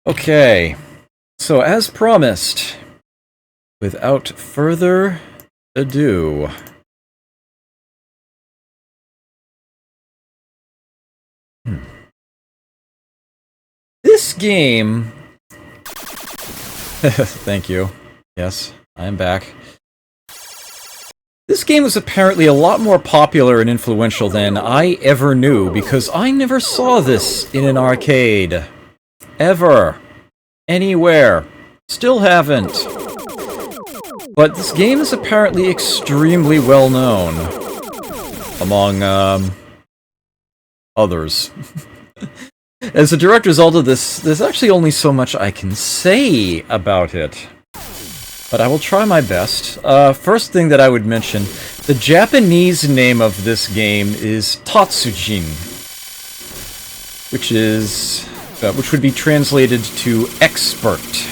Okay, so as promised, without further ado, this game... Thank you. Yes, I am back. This game was apparently a lot more popular and influential than I ever knew, because I never saw this in an arcade. Ever. Anywhere. Still haven't. But this game is apparently extremely well known. Among, others. As a direct result of this, there's actually only so much I can say about it. But I will try my best. First thing that I would mention, the Japanese name of this game is Tatsujin, which would be translated to expert.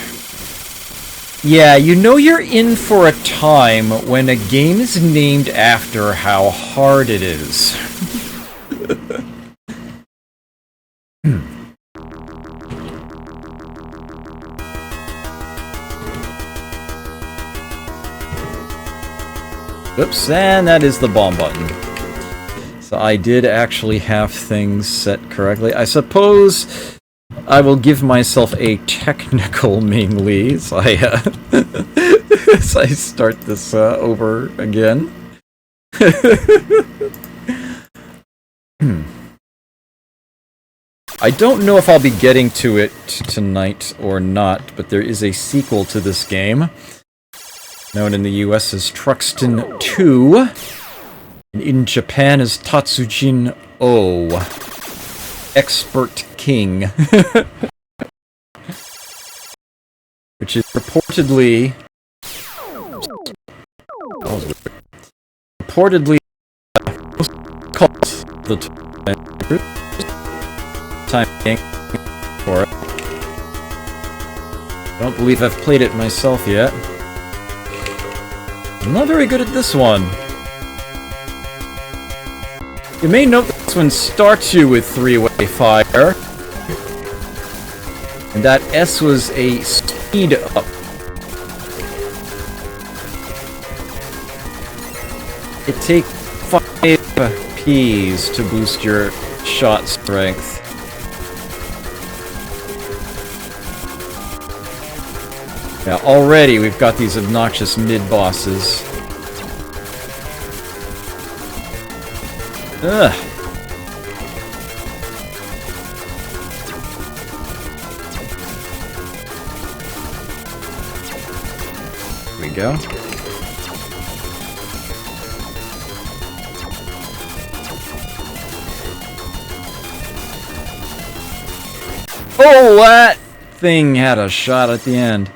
Yeah, you know you're in for a time when a game is named after how hard it is. Oops, and that is the bomb button. So I did actually have things set correctly. I suppose I will give myself a technical mainly as I, as I start this over again. I don't know if I'll be getting to it tonight or not, but there is a sequel to this game, known in the US as Truxton 2, and in Japan as Tatsujin O, Expert King, which is reportedly called the time for it. I don't believe I've played it myself yet. I'm not very good at this one. You may note that this one starts you with three-way fire, and that S was a speed up. It takes 5 Ps to boost your shot strength. Yeah, already we've got these obnoxious mid-bosses. Ugh. Here we go. Oh, that thing had a shot at the end.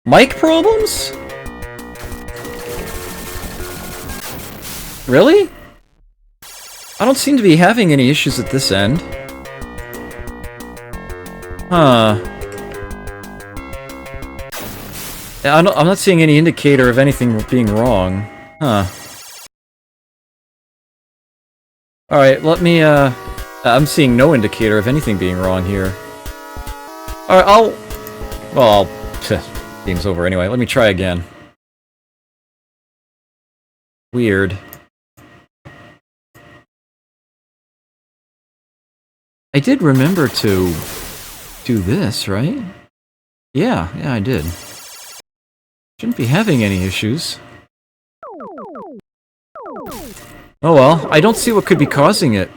Mic problems? Really? I don't seem to be having any issues at this end. Huh. Yeah, I'm not seeing any indicator of anything being wrong. Huh. Alright, let me, I'm seeing no indicator of anything being wrong here. Alright, game's over anyway. Let me try again. Weird. I did remember to do this, right? Yeah, I did. Shouldn't be having any issues. Oh well, I don't see what could be causing it.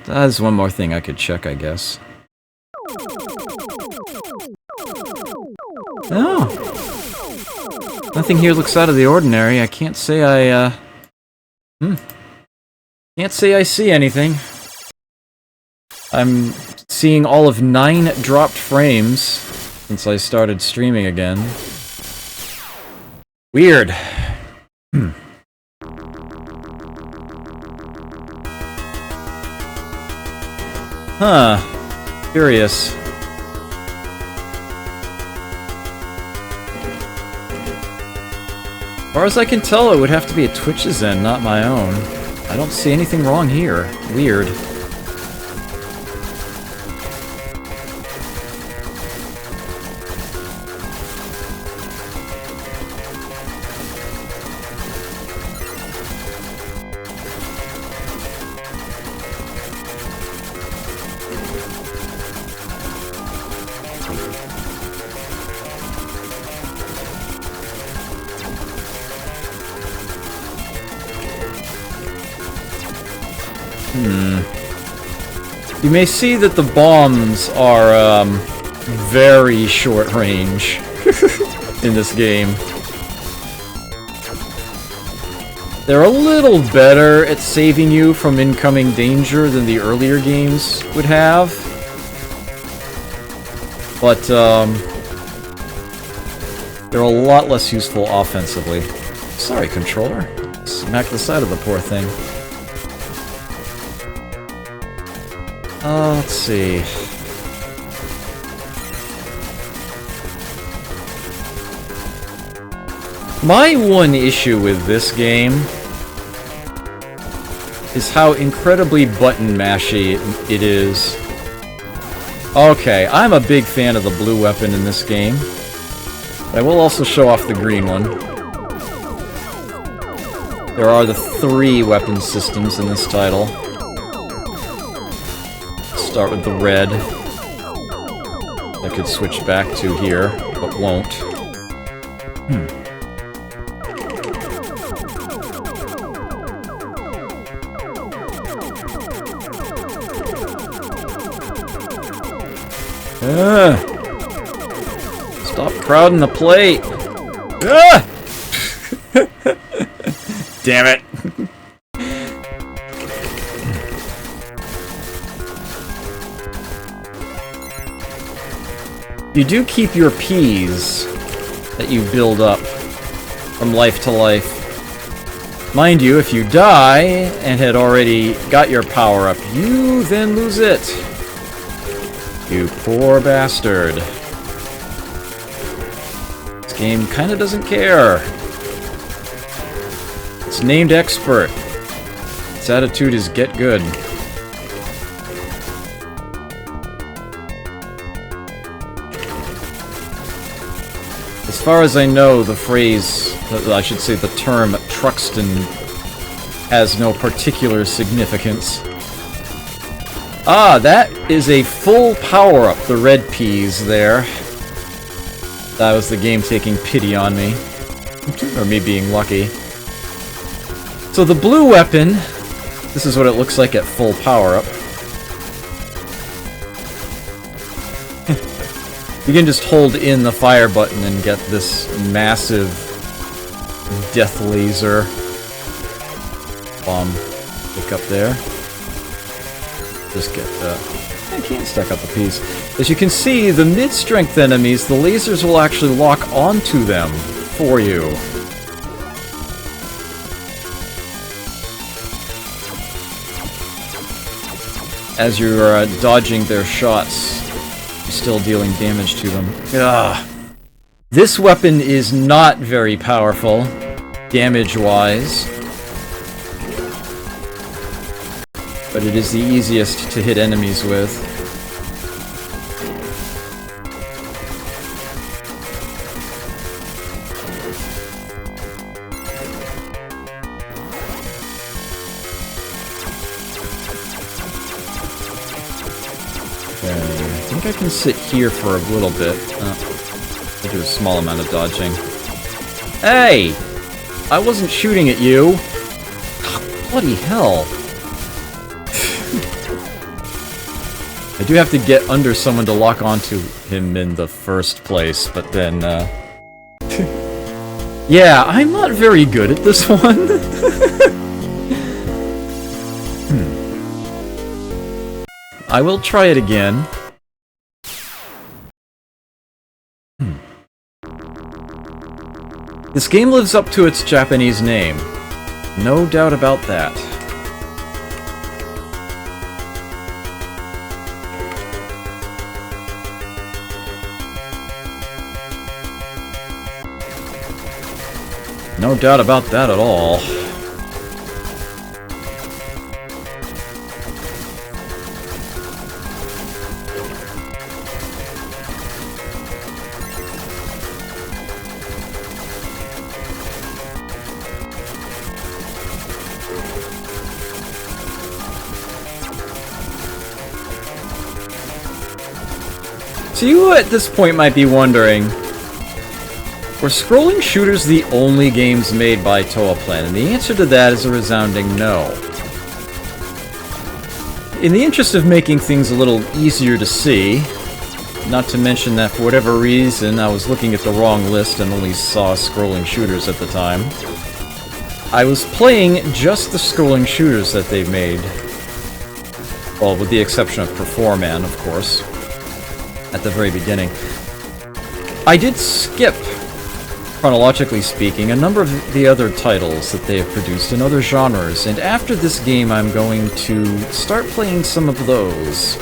That's one more thing I could check, I guess. Oh! Nothing here looks out of the ordinary. I can't say can't say I see anything. I'm seeing all of 9 dropped frames since I started streaming again. Weird. Huh. Curious. As far as I can tell, it would have to be at Twitch's end, not my own. I don't see anything wrong here. Weird. You may see that the bombs are, very short range in this game. They're a little better at saving you from incoming danger than the earlier games would have. But, they're a lot less useful offensively. Sorry, controller. Smack the side of the poor thing. Let's see. My one issue with this game is how incredibly button-mashy it is. Okay, I'm a big fan of the blue weapon in this game. I will also show off the green one. There are the 3 weapon systems in this title. Start with the red. I could switch back to here, but won't. Stop crowding the plate! Damn it! You do keep your Ps that you build up from life to life. Mind you, if you die and had already got your power up, you then lose it. You poor bastard. This game kinda doesn't care. It's named Expert. Its attitude is get good. As far as I know, the phrase, I should say the term, Truxton has no particular significance. Ah, that is a full power-up, the red Ps there. That was the game taking pity on me. Or me being lucky. So the blue weapon, this is what it looks like at full power-up. You can just hold in the fire button and get this massive death laser bomb pick up there. Just get that. I can't stack up the piece. As you can see, the mid-strength enemies, the lasers will actually lock onto them for you. As you're dodging their shots, you're still dealing damage to them. Ugh. This weapon is not very powerful, damage-wise. But it is the easiest to hit enemies with. Okay, I think I can sit here for a little bit. I do a small amount of dodging. Hey! I wasn't shooting at you! Bloody hell! I do have to get under someone to lock onto him in the first place, but then, yeah, I'm not very good at this one. I will try it again. This game lives up to its Japanese name. No doubt about that. No doubt about that at all. So you at this point might be wondering, were scrolling shooters the only games made by TōaPlan? And the answer to that is a resounding no. In the interest of making things a little easier to see, not to mention that for whatever reason I was looking at the wrong list and only saw scrolling shooters at the time, I was playing just the scrolling shooters that they've made. Well, with the exception of Performan, of course, at the very beginning. I did skip, chronologically speaking, a number of the other titles that they have produced in other genres, and after this game I'm going to start playing some of those.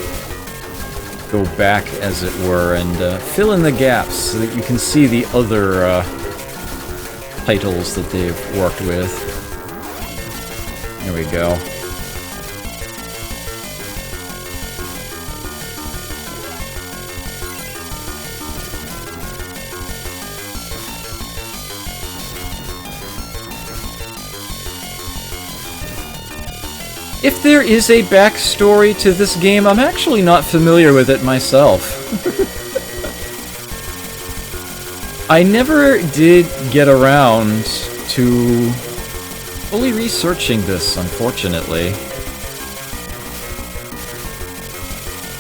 Go back, as it were, and fill in the gaps so that you can see the other titles that they've worked with. There we go. If there is a backstory to this game, I'm actually not familiar with it myself. I never did get around to fully researching this, unfortunately.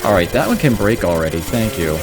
Alright, that one can break already, thank you.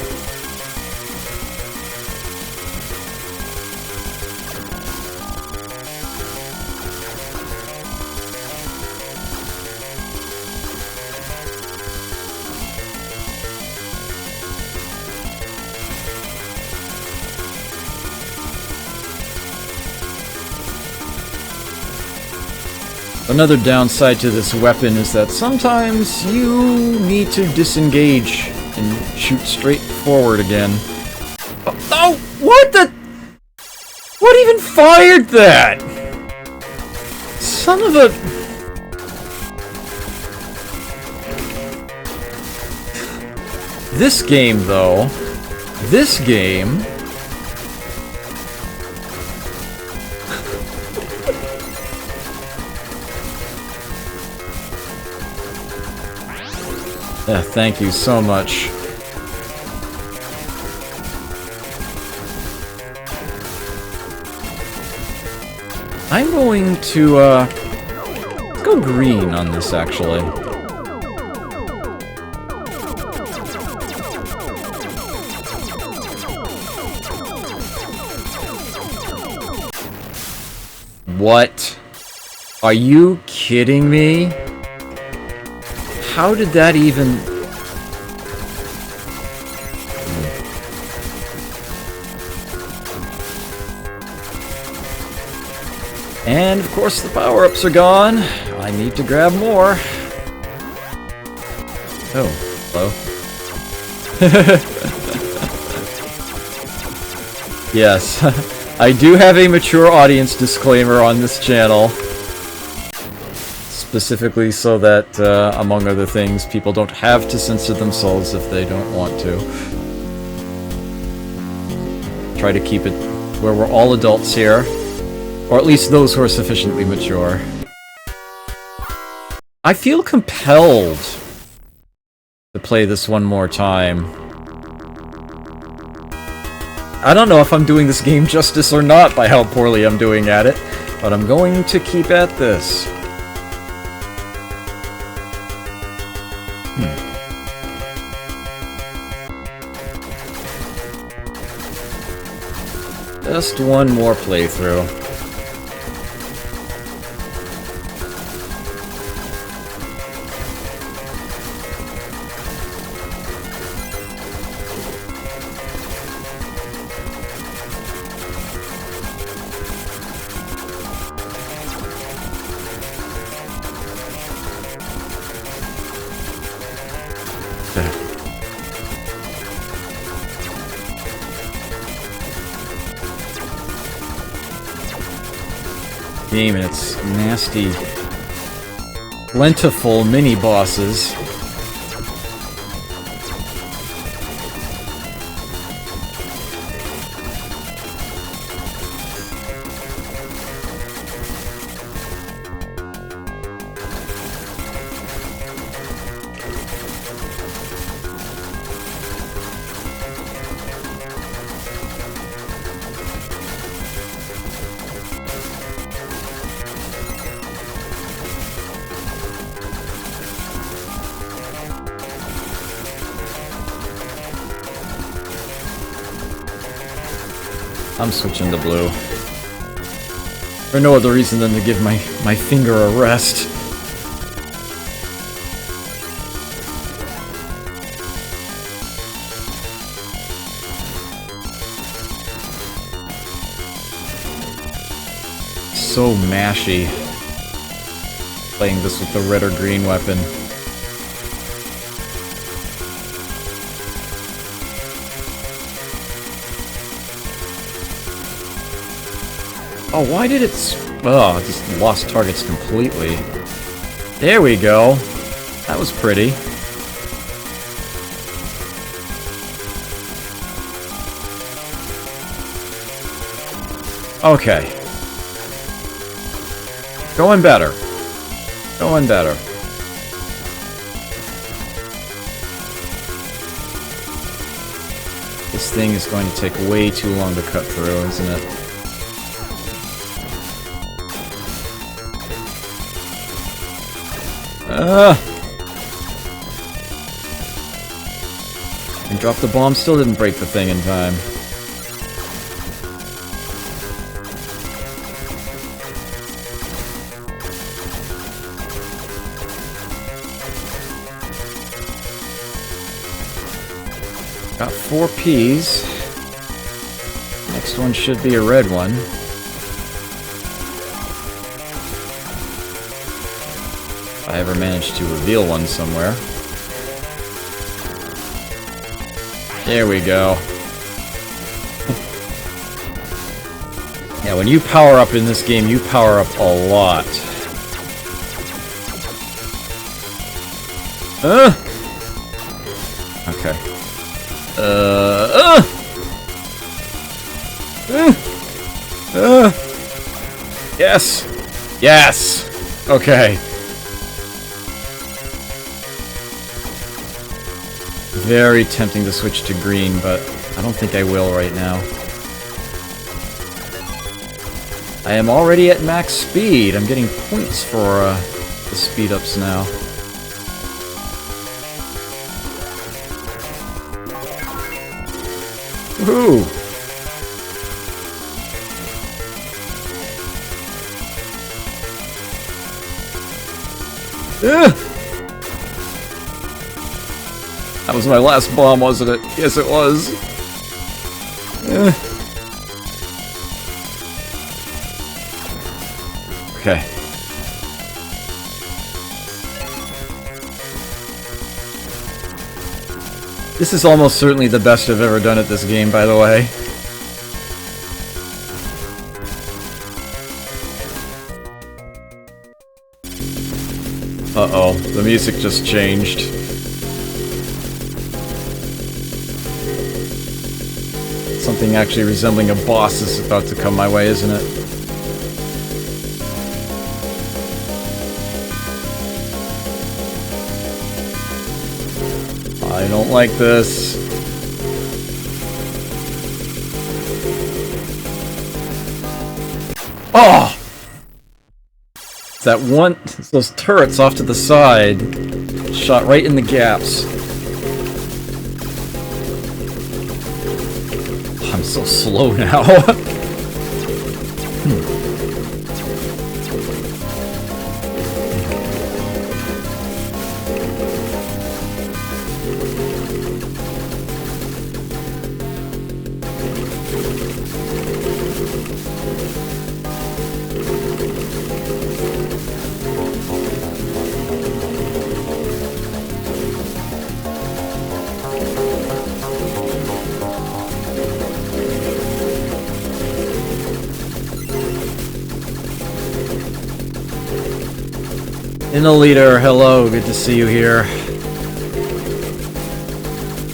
Another downside to this weapon is that sometimes you need to disengage and shoot straight forward again. Oh, what the? What even fired that? Son of a... This game, though, this game... thank you so much. I'm going to, let's go green on this, actually. What? Are you kidding me? How did that even... And, of course, the power-ups are gone. I need to grab more. Oh, hello. Yes, I do have a mature audience disclaimer on this channel. Specifically so that, among other things, people don't have to censor themselves if they don't want to. Try to keep it where we're all adults here. Or at least those who are sufficiently mature. I feel compelled to play this one more time. I don't know if I'm doing this game justice or not by how poorly I'm doing at it, but I'm going to keep at this. Just one more playthrough. Game and its nasty, plentiful mini-bosses. I'm switching to blue. For no other reason than to give my finger a rest. So mashy. Playing this with the red or green weapon. Oh, why did it... Oh, I just lost targets completely. There we go. That was pretty. Okay. Going better. Going better. This thing is going to take way too long to cut through, isn't it? And drop the bomb, still didn't break the thing in time. Got 4 Ps. Next one should be a red one. If I ever manage to reveal one somewhere. There we go. Yeah, when you power up in this game, you power up a lot. Okay. Yes! Yes! Okay. Very tempting to switch to green, but I don't think I will right now. I am already at max speed. I'm getting points for the speed ups now. Woohoo! That was my last bomb, wasn't it? Yes, it was. Okay. This is almost certainly the best I've ever done at this game, by the way. Uh-oh, the music just changed. Something actually resembling a boss is about to come my way, isn't it? I don't like this. Oh! That one, those turrets off to the side, shot right in the gaps. I'm so slow now. Leader, hello, good to see you here.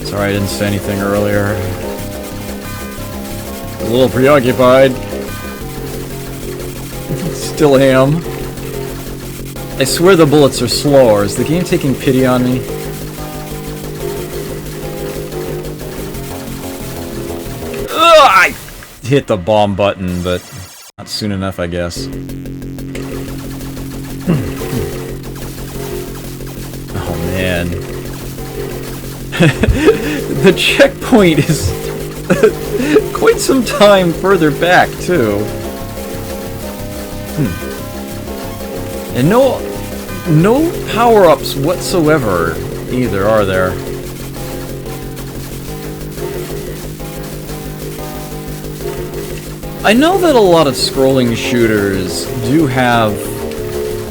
Sorry I didn't say anything earlier. A little preoccupied. Still am. I swear the bullets are slower. Is the game taking pity on me? Ugh, I hit the bomb button, but not soon enough, I guess. Man. The checkpoint is Quite some time further back, too. And no power-ups whatsoever either, are there? I know that a lot of scrolling shooters do have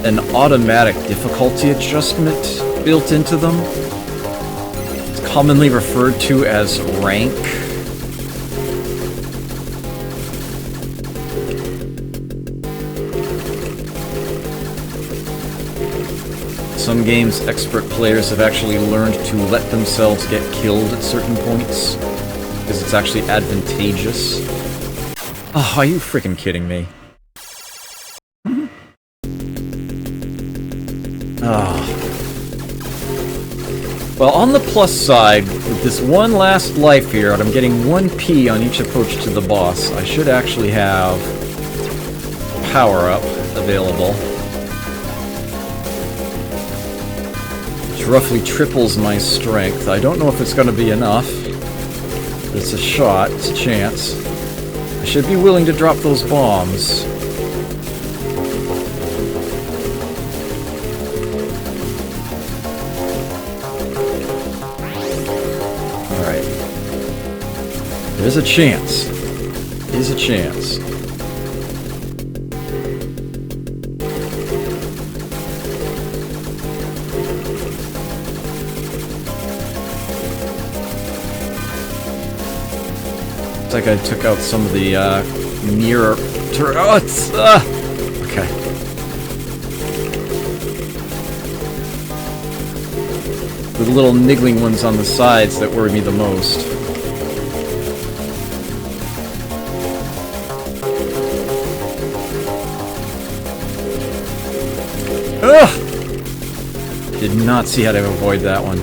an automatic difficulty adjustment built into them. It's commonly referred to as rank. Some games, expert players have actually learned to let themselves get killed at certain points, because it's actually advantageous. Oh, are you freaking kidding me? Well, on the plus side, with this one last life here, and I'm getting 1 P on each approach to the boss, I should actually have power-up available. Which roughly triples my strength. I don't know if it's going to be enough. But it's a shot, it's a chance. I should be willing to drop those bombs. There's a chance. There's a chance. Looks like I took out some of the nearer. Oh, it's okay. The little niggling ones on the sides that worry me the most. Ugh! Did not see how to avoid that one.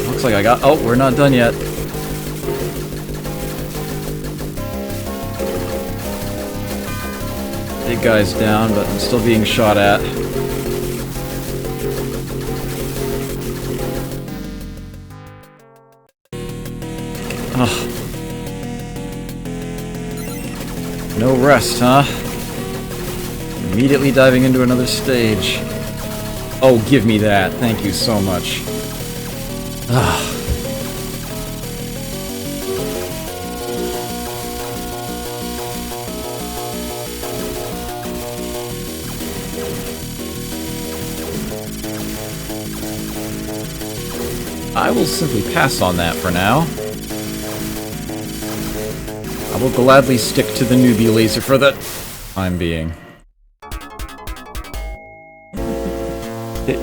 Looks like I got... Oh, we're not done yet. Big guy's down, but I'm still being shot at. Ugh. No rest, huh? Immediately diving into another stage. Oh, give me that. Thank you so much. I will simply pass on that for now. I will gladly stick to the newbie laser for the time being.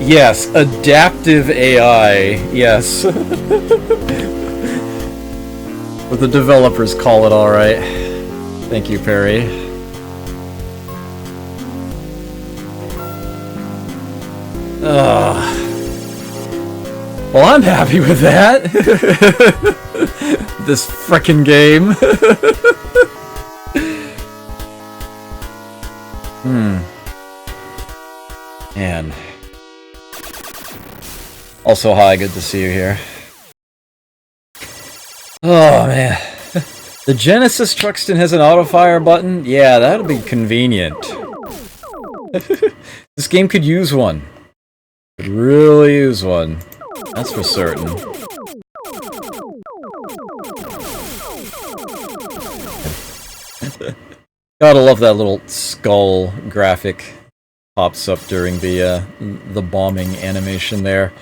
Yes, adaptive AI, yes. What the developers call it, alright. Thank you, Perry. Well, I'm happy with that. This frickin' game. Man. Also, hi, good to see you here. Oh, man. The Genesis Truxton has an auto-fire button? Yeah, that'll be convenient. This game could use one. Could really use one. That's for certain. Gotta love that little skull graphic pops up during the bombing animation there.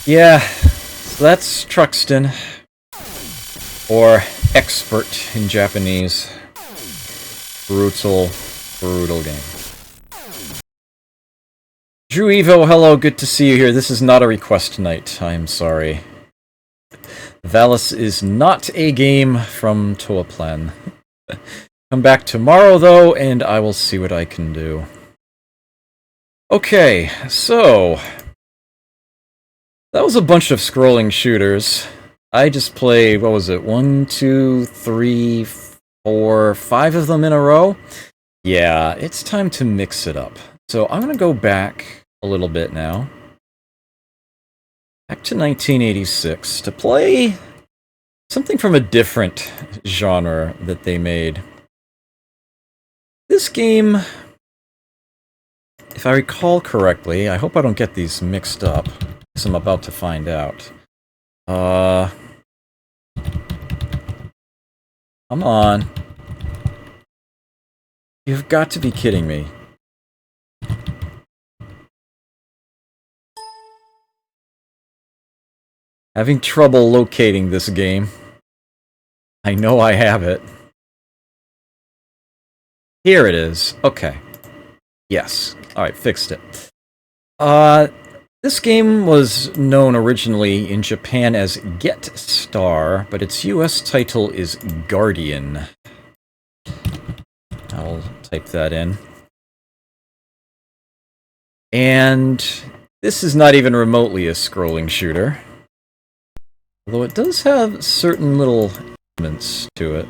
Yeah, so that's Truxton. Or Expert in Japanese. Brutal, brutal game. Drew Evo, hello, good to see you here. This is not a request night, I'm sorry. Valis is not a game from TōaPlan. Come back tomorrow, though, and I will see what I can do. Okay, so... that was a bunch of scrolling shooters. I just played, what was it, 1, 2, 3, 4, 5 of them in a row? Yeah, it's time to mix it up. So I'm going to go back a little bit now. Back to 1986 to play something from a different genre that they made. This game, if I recall correctly, I hope I don't get these mixed up, because I'm about to find out. Come on. You've got to be kidding me. Having trouble locating this game. I know I have it. Here it is. Okay. Yes. Alright, fixed it. This game was known originally in Japan as Get Star, but its US title is Guardian. I'll type that in. And this is not even remotely a scrolling shooter. Although it does have certain little elements to it.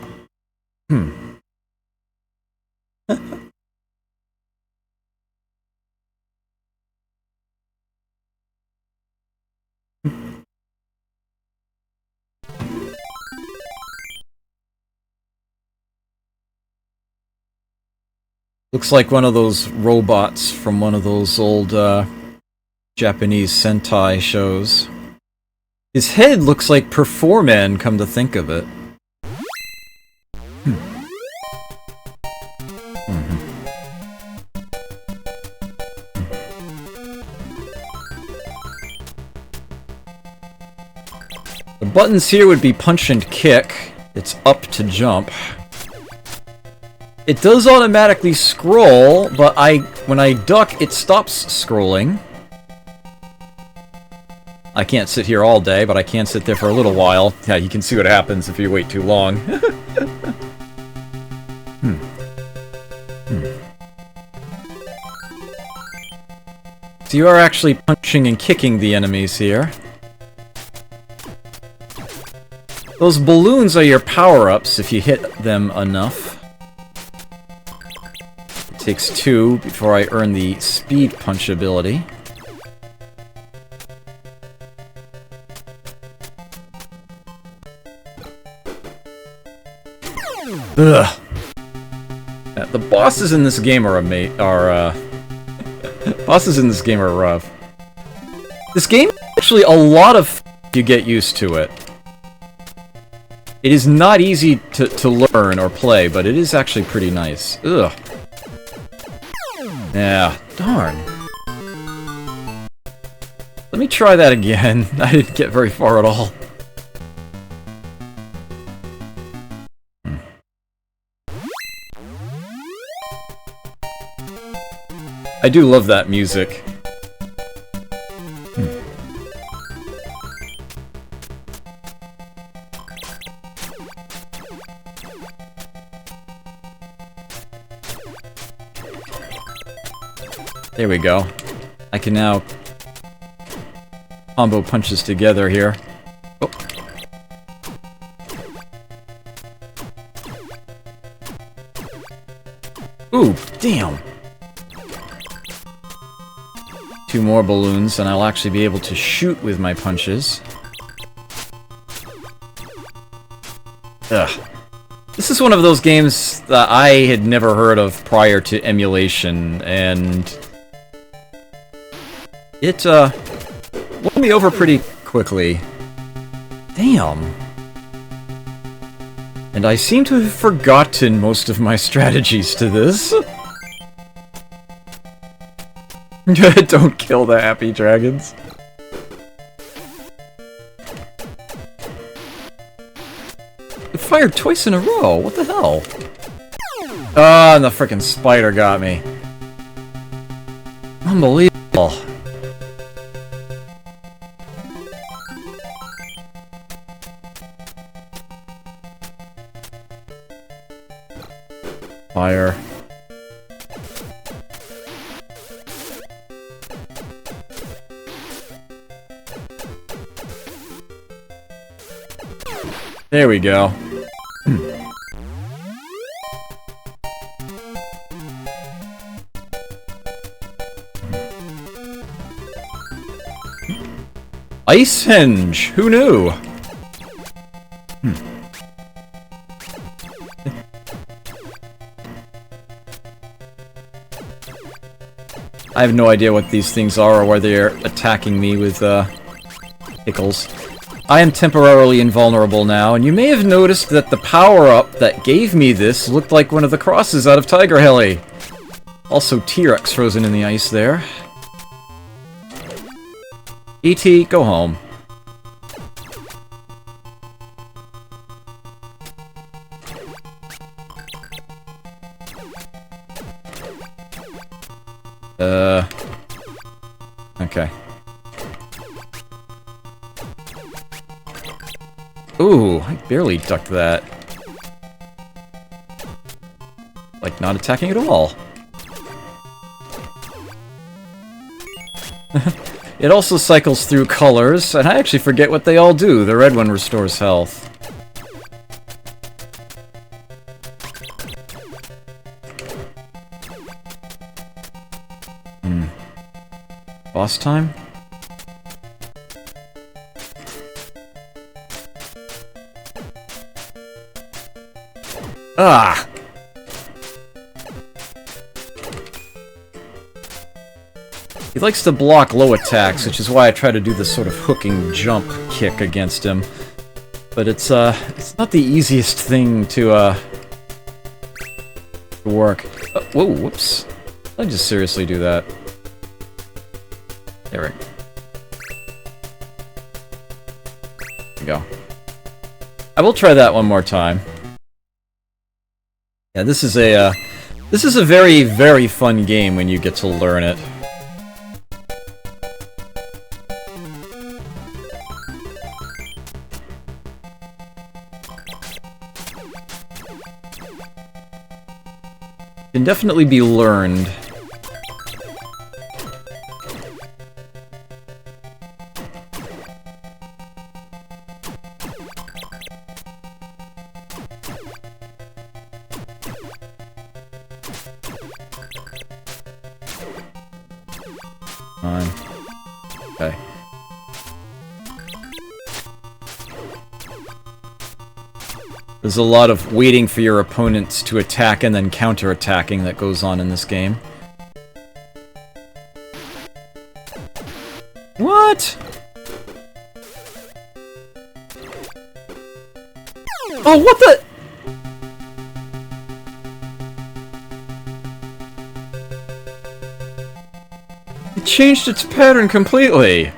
Looks like one of those robots from one of those old Japanese Sentai shows. His head looks like Performan, come to think of it. The buttons here would be punch and kick. It's up to jump. It does automatically scroll, but when I duck, it stops scrolling. I can't sit here all day, but I can sit there for a little while. Yeah, you can see what happens if you wait too long. So you are actually punching and kicking the enemies here. Those balloons are your power-ups if you hit them enough. It takes 2 before I earn the speed punch ability. Ugh. The bosses in this game are bosses in this game are rough. This game actually a lot of you get used to it. It is not easy to learn or play, but it is actually pretty nice. Ugh. Yeah, darn. Let me try that again. I didn't get very far at all. I do love that music. There we go. I can now combo punches together here. Oh. Ooh, damn! 2 more balloons, and I'll actually be able to shoot with my punches. Ugh. This is one of those games that I had never heard of prior to emulation, and it, won me over pretty quickly. Damn. And I seem to have forgotten most of my strategies to this. Don't kill the happy dragons. It fired twice in a row. What the hell? Ah, and the frickin' spider got me. Unbelievable. Fire. There we go. Ice Hinge! Who knew? I have no idea what these things are or why they're attacking me with, pickles. I am temporarily invulnerable now, and you may have noticed that the power-up that gave me this looked like one of the crosses out of Tiger Hilly. Also T-Rex frozen in the ice there. E.T., go home. Okay. Ooh, I barely ducked that. Like, not attacking at all. It also cycles through colors, and I actually forget what they all do. The red one restores health. Boss time? Ah! He likes to block low attacks, which is why I try to do this sort of hooking jump kick against him. But it's not the easiest thing to work. Whoa, whoops. Did I just seriously do that? There we go. I will try that one more time. Yeah, this is a very, very fun game when you get to learn it. Can definitely be learned. Okay. There's a lot of waiting for your opponents to attack and then counter-attacking that goes on in this game. What? Oh, what the? It changed its pattern completely.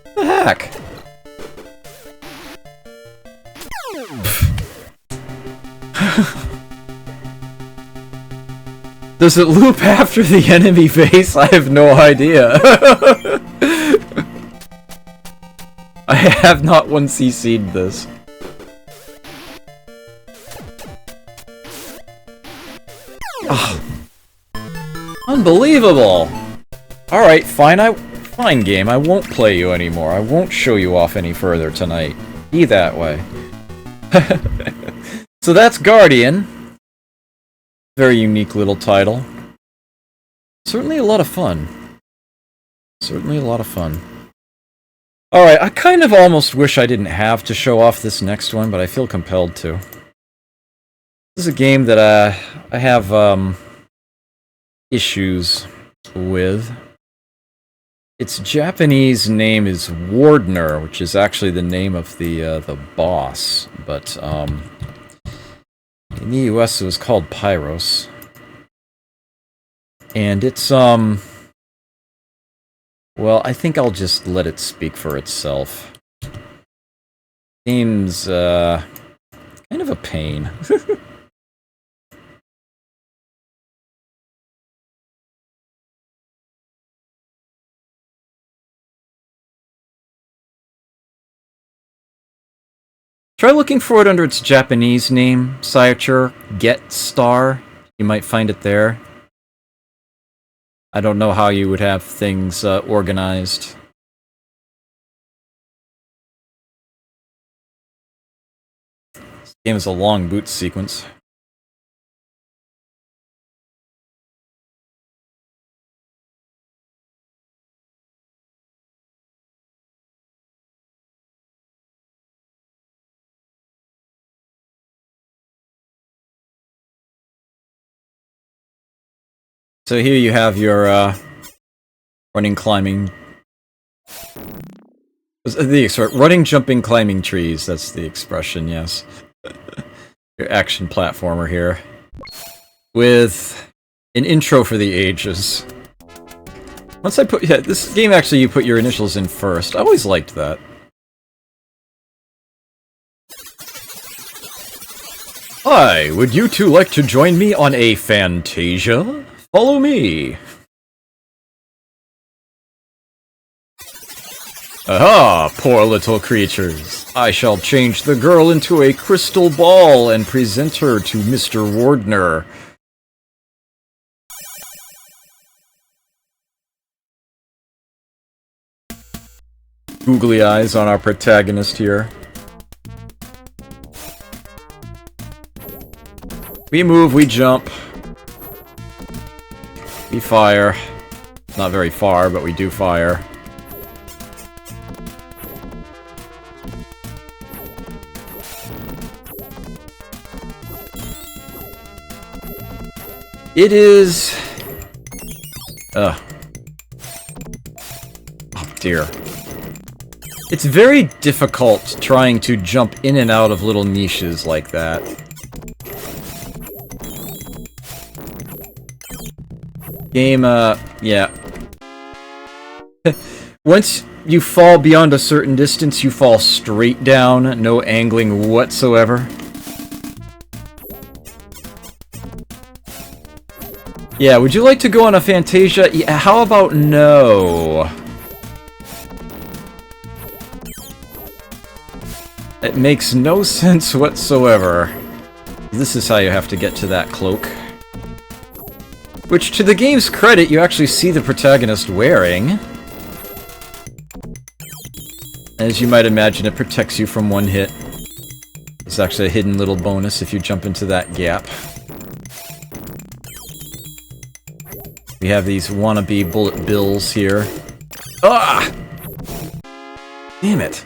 What the heck? Does it loop after the enemy base? I have no idea. I have not one CC'd this. Oh. Unbelievable! Alright, fine game. I won't play you anymore. I won't show you off any further tonight. Be that way. So that's Guardian. Very unique little title. Certainly a lot of fun. Certainly a lot of fun. Alright, I kind of almost wish I didn't have to show off this next one, but I feel compelled to. This is a game that I have issues with. Its Japanese name is Wardner, which is actually the name of the boss, but in the US it was called Pyros. And it's well, I think I'll just let it speak for itself. Game's kind of a pain. Try looking for it under its Japanese name, Sciature Get Star. You might find it there. I don't know how you would have things organized. This game is a long boot sequence. So here you have your, running, climbing... running, jumping, climbing trees, that's the expression, yes. Your action platformer here. With an intro for the ages. Once I put... yeah, this game actually you put your initials in first. I always liked that. Hi, would you two like to join me on a Fantasia? Follow me! Aha, poor little creatures. I shall change the girl into a crystal ball and present her to Mr. Wardner. Googly eyes on our protagonist here. We move, we jump. We fire. Not very far, but we do fire. It is... oh dear. It's very difficult trying to jump in and out of little niches like that. Game, yeah. Once you fall beyond a certain distance, you fall straight down, no angling whatsoever. Yeah, would you like to go on a Fantasia? Yeah, how about no? It makes no sense whatsoever. This is how you have to get to that cloak. Which, to the game's credit, you actually see the protagonist wearing. As you might imagine, it protects you from one hit. It's actually a hidden little bonus if you jump into that gap. We have these wannabe bullet bills here. Ah! Damn it.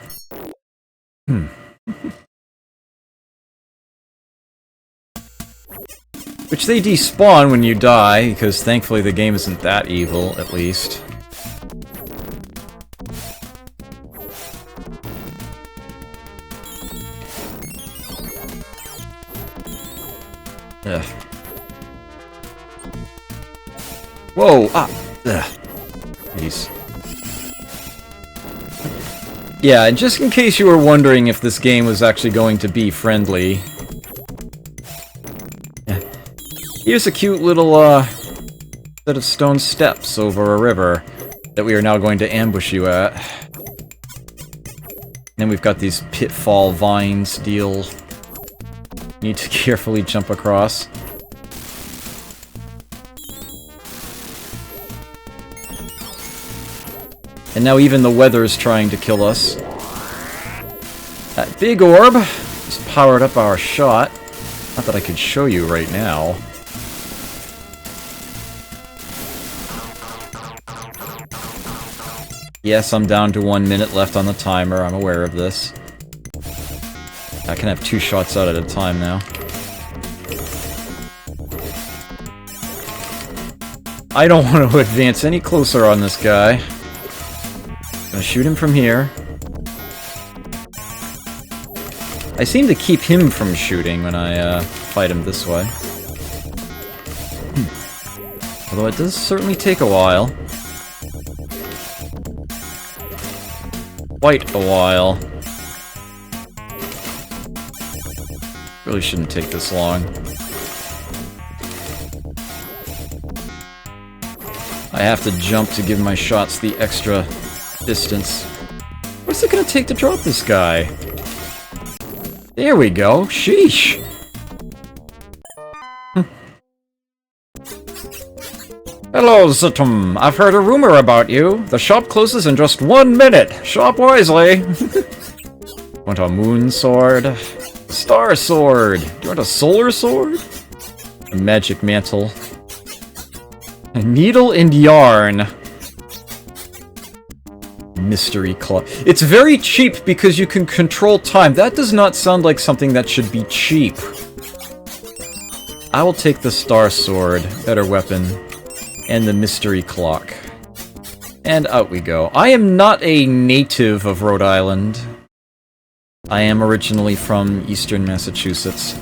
Which they despawn when you die, because thankfully the game isn't that evil, at least. Ugh. Whoa! Ah! Ugh. Jeez. Yeah, and just in case you were wondering if this game was actually going to be friendly... here's a cute little, set of stone steps over a river that we are now going to ambush you at. Then we've got these pitfall vines deal. You need to carefully jump across. And now even the weather's trying to kill us. That big orb just powered up our shot. Not that I could show you right now. Yes, I'm down to 1 minute left on the timer. I'm aware of this. I can have 2 shots out at a time now. I don't want to advance any closer on this guy. I'm gonna shoot him from here. I seem to keep him from shooting when I fight him this way. Although it does certainly take a while. Quite a while. Really shouldn't take this long. I have to jump to give my shots the extra distance. What's it gonna take to drop this guy? There we go. Sheesh. Hello, Zitum. I've heard a rumor about you. The shop closes in just 1 minute. Shop wisely. Want a moon sword? Star sword. Do you want a solar sword? A magic mantle. A needle and yarn. Mystery claw. It's very cheap because you can control time. That does not sound like something that should be cheap. I will take the star sword. Better weapon. And the mystery clock. And out we go. I am not a native of Rhode Island. I am originally from eastern Massachusetts.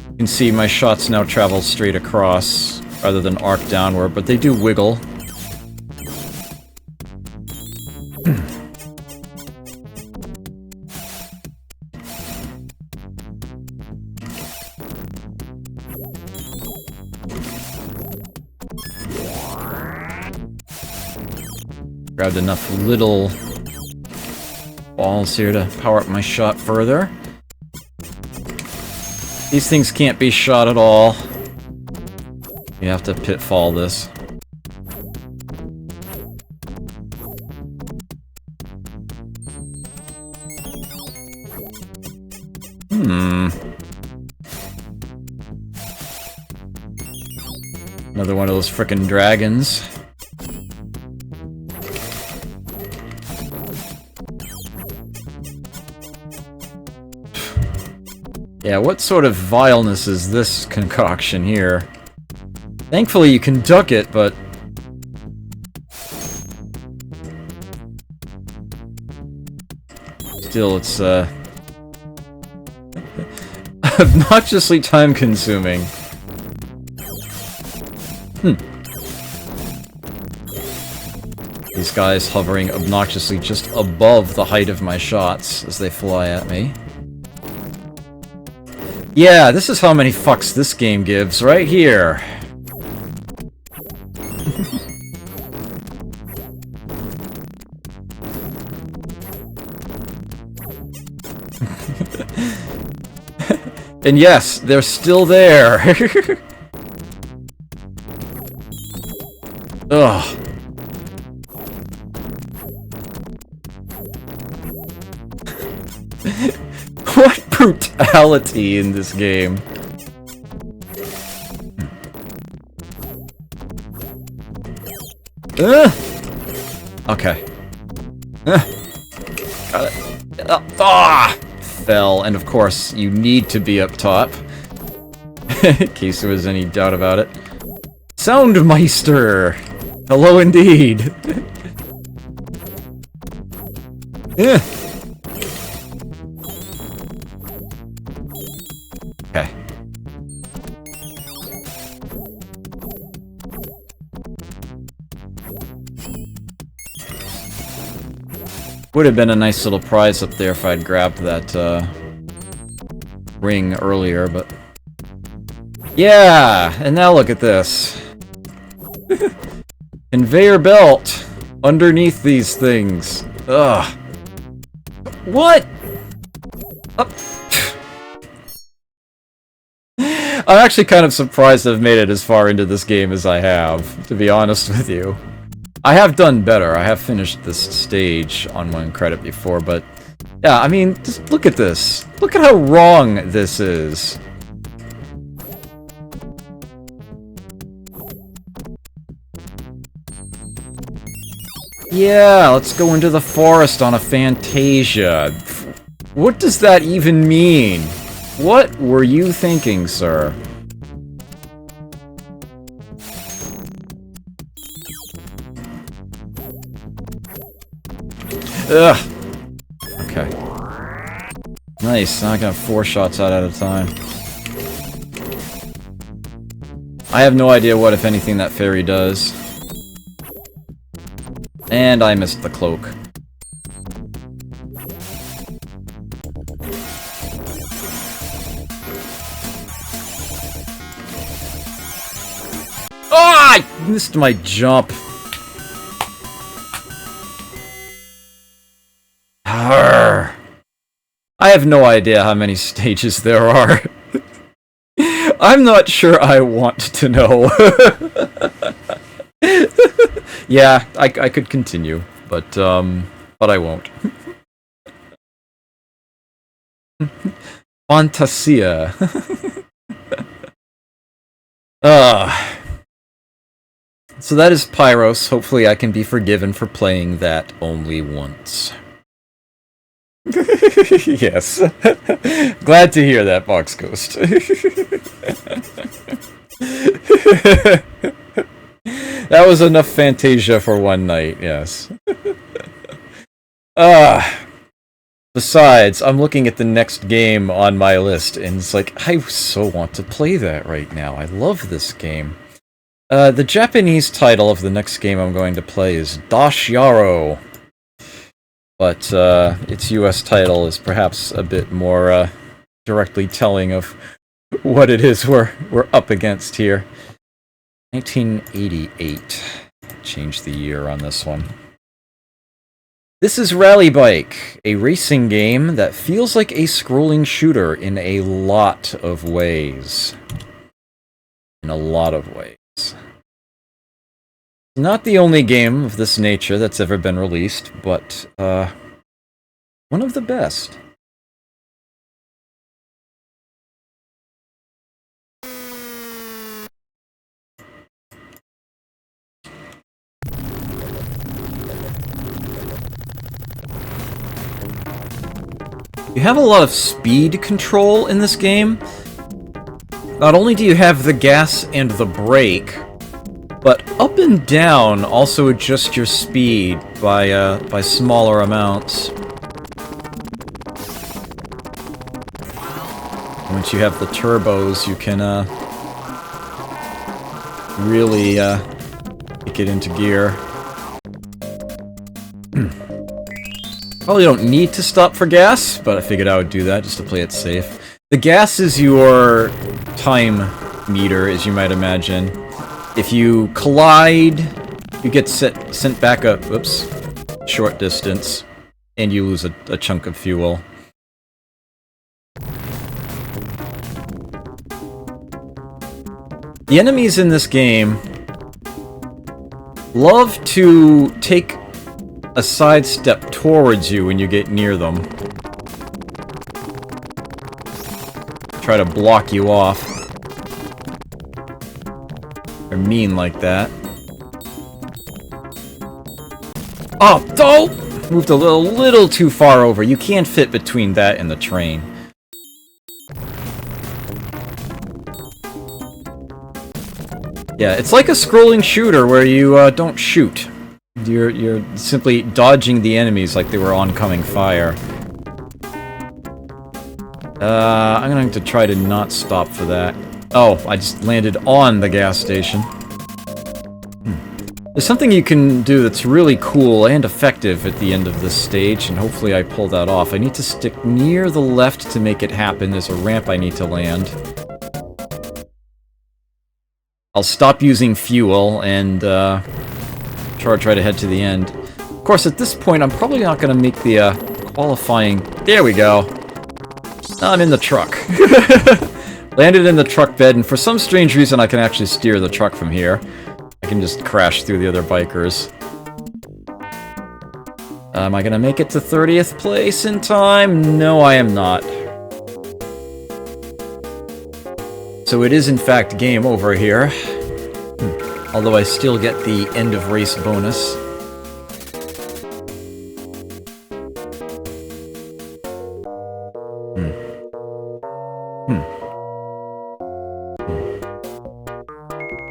You can see my shots now travel straight across, rather than arc downward, but they do wiggle. Grabbed enough little balls here to power up my shot further. These things can't be shot at all. You have to pitfall this. Another one of those frickin' dragons. Yeah, what sort of vileness is this concoction here? Thankfully you can duck it, but... still, it's, obnoxiously time-consuming. These guys hovering obnoxiously just above the height of my shots as they fly at me. Yeah, this is how many fucks this game gives, right here. And yes, they're still there. Ugh. What brutality in this game. Okay. Got it. Fell, and of course, you need to be up top. In case there was any doubt about it. Soundmeister! Hello indeed! Okay. Would have been a nice little prize up there if I'd grabbed that, ring earlier, but... yeah! And now look at this. Conveyor belt! Underneath these things. Ugh. What? I'm actually kind of surprised I've made it as far into this game as I have, to be honest with you. I have done better. I have finished this stage on one credit before, but... yeah, I mean, just look at this. Look at how wrong this is. Yeah, let's go into the forest on a Fantasia. What does that even mean? What were you thinking, sir? Ugh. Okay. Nice, now I got 4 shots out at a time. I have no idea what, if anything, that fairy does. And I missed the cloak. Ah! I missed my jump. Arrgh. I have no idea how many stages there are. I'm not sure I want to know. Yeah, I could continue, but I won't. Fantasia. So that is Pyros. Hopefully I can be forgiven for playing that only once. Yes. Glad to hear that, Box Ghost. That was enough Fantasia for one night, yes. Besides, I'm looking at the next game on my list, and it's like, I so want to play that right now. I love this game. The Japanese title of the next game I'm going to play is Dash Yaro. But its US title is perhaps a bit more directly telling of what it is we're up against here. 1988. Change the year on this one. This is Rally Bike, a racing game that feels like a scrolling shooter in a lot of ways. In a lot of ways. Not the only game of this nature that's ever been released, but one of the best. You have a lot of speed control in this game. Not only do you have the gas and the brake, but up and down also adjust your speed by smaller amounts. Once you have the turbos, you can really kick it into gear. Probably don't need to stop for gas, but I figured I would do that just to play it safe. The gas is your time meter, as you might imagine. If you collide, you get sent back a short distance, and you lose a chunk of fuel. The enemies in this game love to take a sidestep towards you when you get near them. Try to block you off. They're mean like that. Oh, don't! Moved a little too far over. You can't fit between that and the train. Yeah, it's like a scrolling shooter where you don't shoot. You're simply dodging the enemies like they were oncoming fire. I'm going to try to not stop for that. Oh, I just landed on the gas station. There's something you can do that's really cool and effective at the end of this stage, and hopefully I pull that off. I need to stick near the left to make it happen. There's a ramp I need to land. I'll stop using fuel and try to head to the end. Of course, at this point, I'm probably not going to make the qualifying... There we go. Now I'm in the truck. Landed in the truck bed, and for some strange reason, I can actually steer the truck from here. I can just crash through the other bikers. Am I going to make it to 30th place in time? No, I am not. So it is, in fact, game over here. Although I still get the end of race bonus.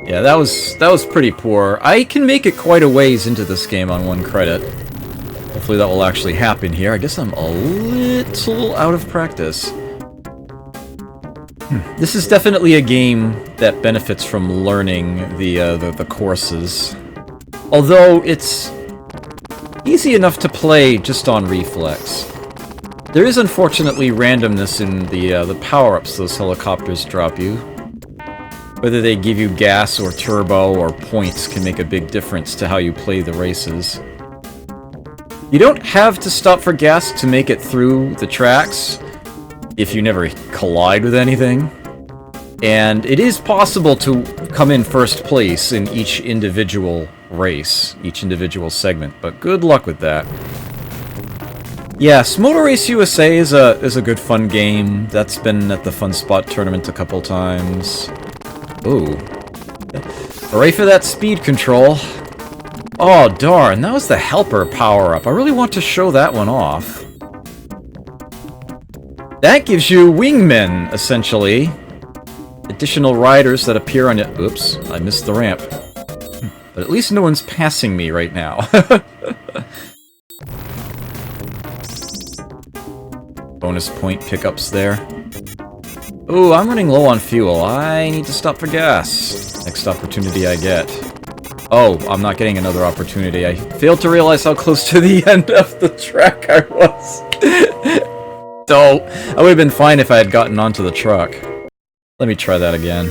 Yeah, that was pretty poor. I can make it quite a ways into this game on 1 credit. Hopefully that will actually happen here. I guess I'm a little out of practice. This is definitely a game that benefits from learning the courses. Although it's easy enough to play just on reflex. There is unfortunately randomness in the power-ups those helicopters drop you. Whether they give you gas or turbo or points can make a big difference to how you play the races. You don't have to stop for gas to make it through the tracks if you never collide with anything. And it is possible to come in first place in each individual race, each individual segment, but good luck with that. Yes, Motor Race USA is a good fun game. That's been at the Fun Spot tournament a couple times. Ooh. Hooray for that speed control. Oh, darn, that was the helper power-up. I really want to show that one off. That gives you wingmen, essentially. Additional riders that appear on it. Oops, I missed the ramp. But at least no one's passing me right now. Bonus point pickups there. Ooh, I'm running low on fuel. I need to stop for gas. Next opportunity I get. Oh, I'm not getting another opportunity. I failed to realize how close to the end of the track I was. So, I would have been fine if I had gotten onto the truck. Let me try that again.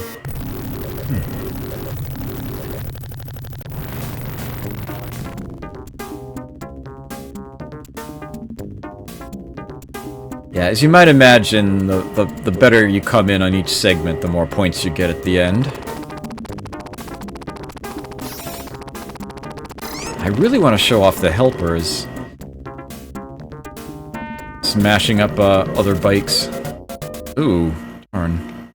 Yeah, as you might imagine, the better you come in on each segment, the more points you get at the end. I really want to show off the helpers. Smashing up other bikes. Ooh, darn.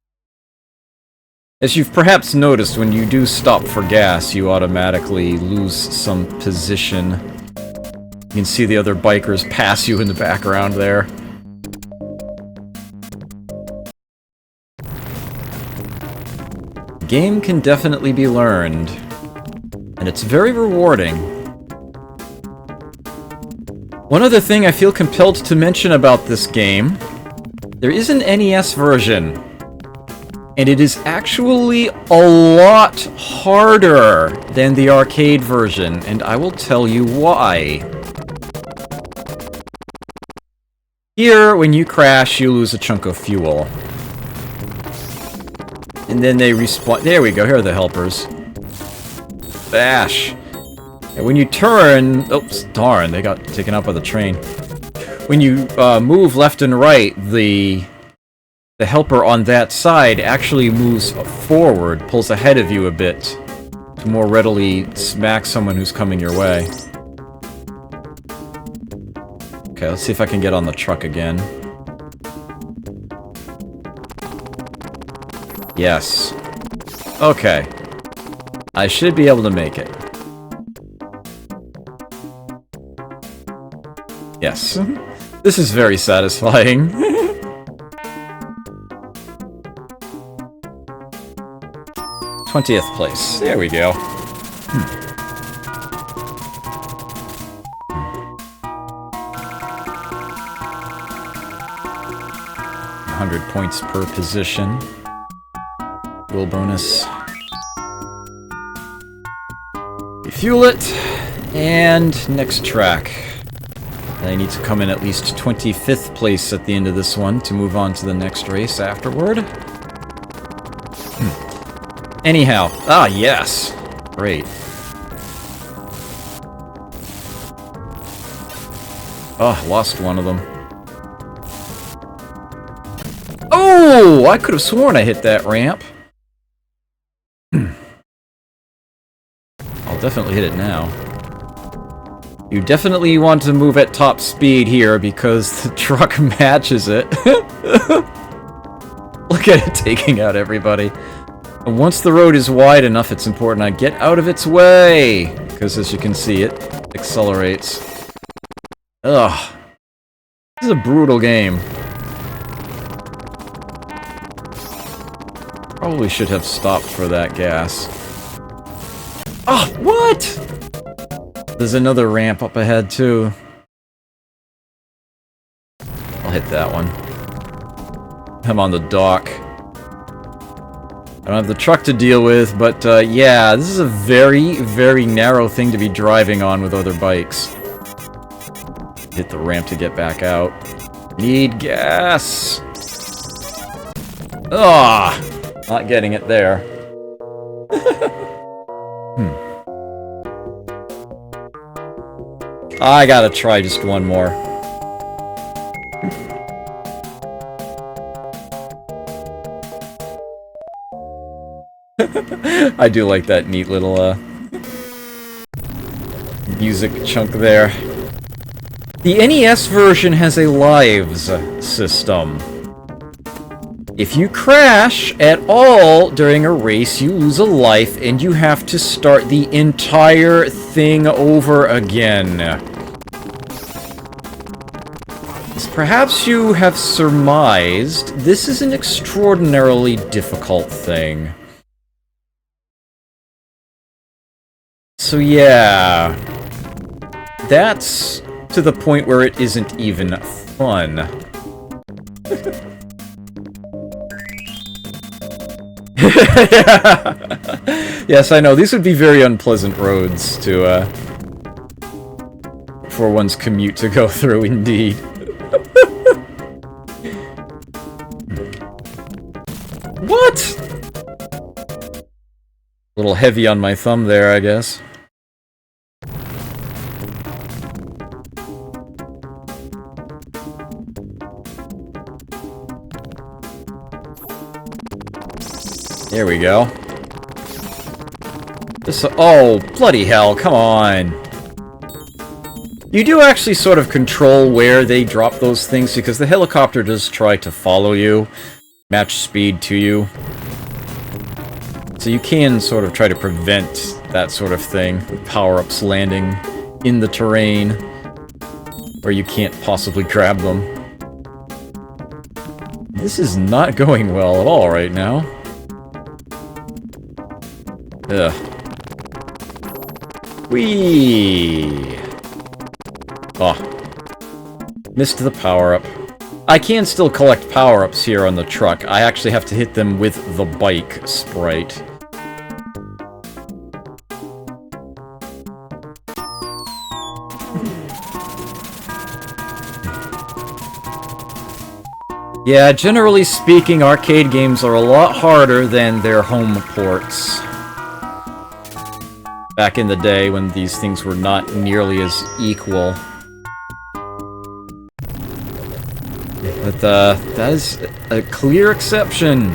As you've perhaps noticed, when you do stop for gas, you automatically lose some position. You can see the other bikers pass you in the background there. The game can definitely be learned, and it's very rewarding. One other thing I feel compelled to mention about this game, there is an NES version, and it is actually a lot harder than the arcade version, and I will tell you why. Here, when you crash, you lose a chunk of fuel. And then they respawn. There we go, here are the helpers. Bash! And when you turn... Oops, darn, they got taken out by the train. When you move left and right, the helper on that side actually moves forward, pulls ahead of you a bit, to more readily smack someone who's coming your way. Okay, let's see if I can get on the truck again. Yes. Okay. I should be able to make it. Yes. This is very satisfying. 20th place. There we go. 100 points per position. Fuel bonus. Refuel it, and next track. I need to come in at least 25th place at the end of this one to move on to the next race afterward. Anyhow, yes! Great. Oh, lost one of them. Oh! I could have sworn I hit that ramp. I'll definitely hit it now. You definitely want to move at top speed here because the truck matches it. Look at it taking out everybody. And once the road is wide enough, it's important I get out of its way. Because as you can see, it accelerates. Ugh. This is a brutal game. Probably should have stopped for that gas. Oh, what? There's another ramp up ahead, too. I'll hit that one. I'm on the dock. I don't have the truck to deal with, but yeah, this is a very, very narrow thing to be driving on with other bikes. Hit the ramp to get back out. Need gas! Ah! Not getting it there. I gotta try just one more. I do like that neat little music chunk there. The NES version has a lives system. If you crash at all during a race, you lose a life and you have to start the entire thing over again. As perhaps you have surmised, this is an extraordinarily difficult thing. So yeah, that's to the point where it isn't even fun. Yes, I know, these would be very unpleasant roads to, for one's commute to go through, indeed. What? A little heavy on my thumb there, I guess. There we go. This, oh, bloody hell, come on. You do actually sort of control where they drop those things, because the helicopter does try to follow you, match speed to you. So you can sort of try to prevent that sort of thing, power-ups landing in the terrain where you can't possibly grab them. This is not going well at all right now. Ugh. Whee! Oh. Missed the power-up. I can still collect power-ups here on the truck. I actually have to hit them with the bike sprite. Yeah, generally speaking, arcade games are a lot harder than their home ports. Back in the day when these things were not nearly as equal. But, that is a clear exception.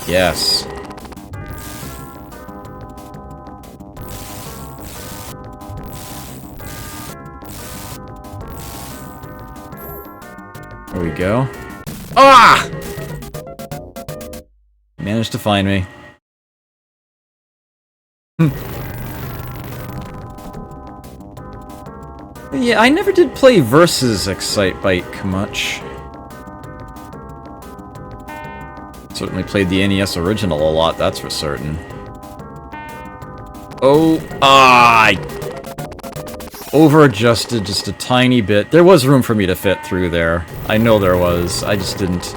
Yes. There we go. Ah! Managed to find me. Yeah, I never did play Versus Excitebike much. Certainly played the NES original a lot, that's for certain. Oh, I over-adjusted just a tiny bit. There was room for me to fit through there. I know there was. I just didn't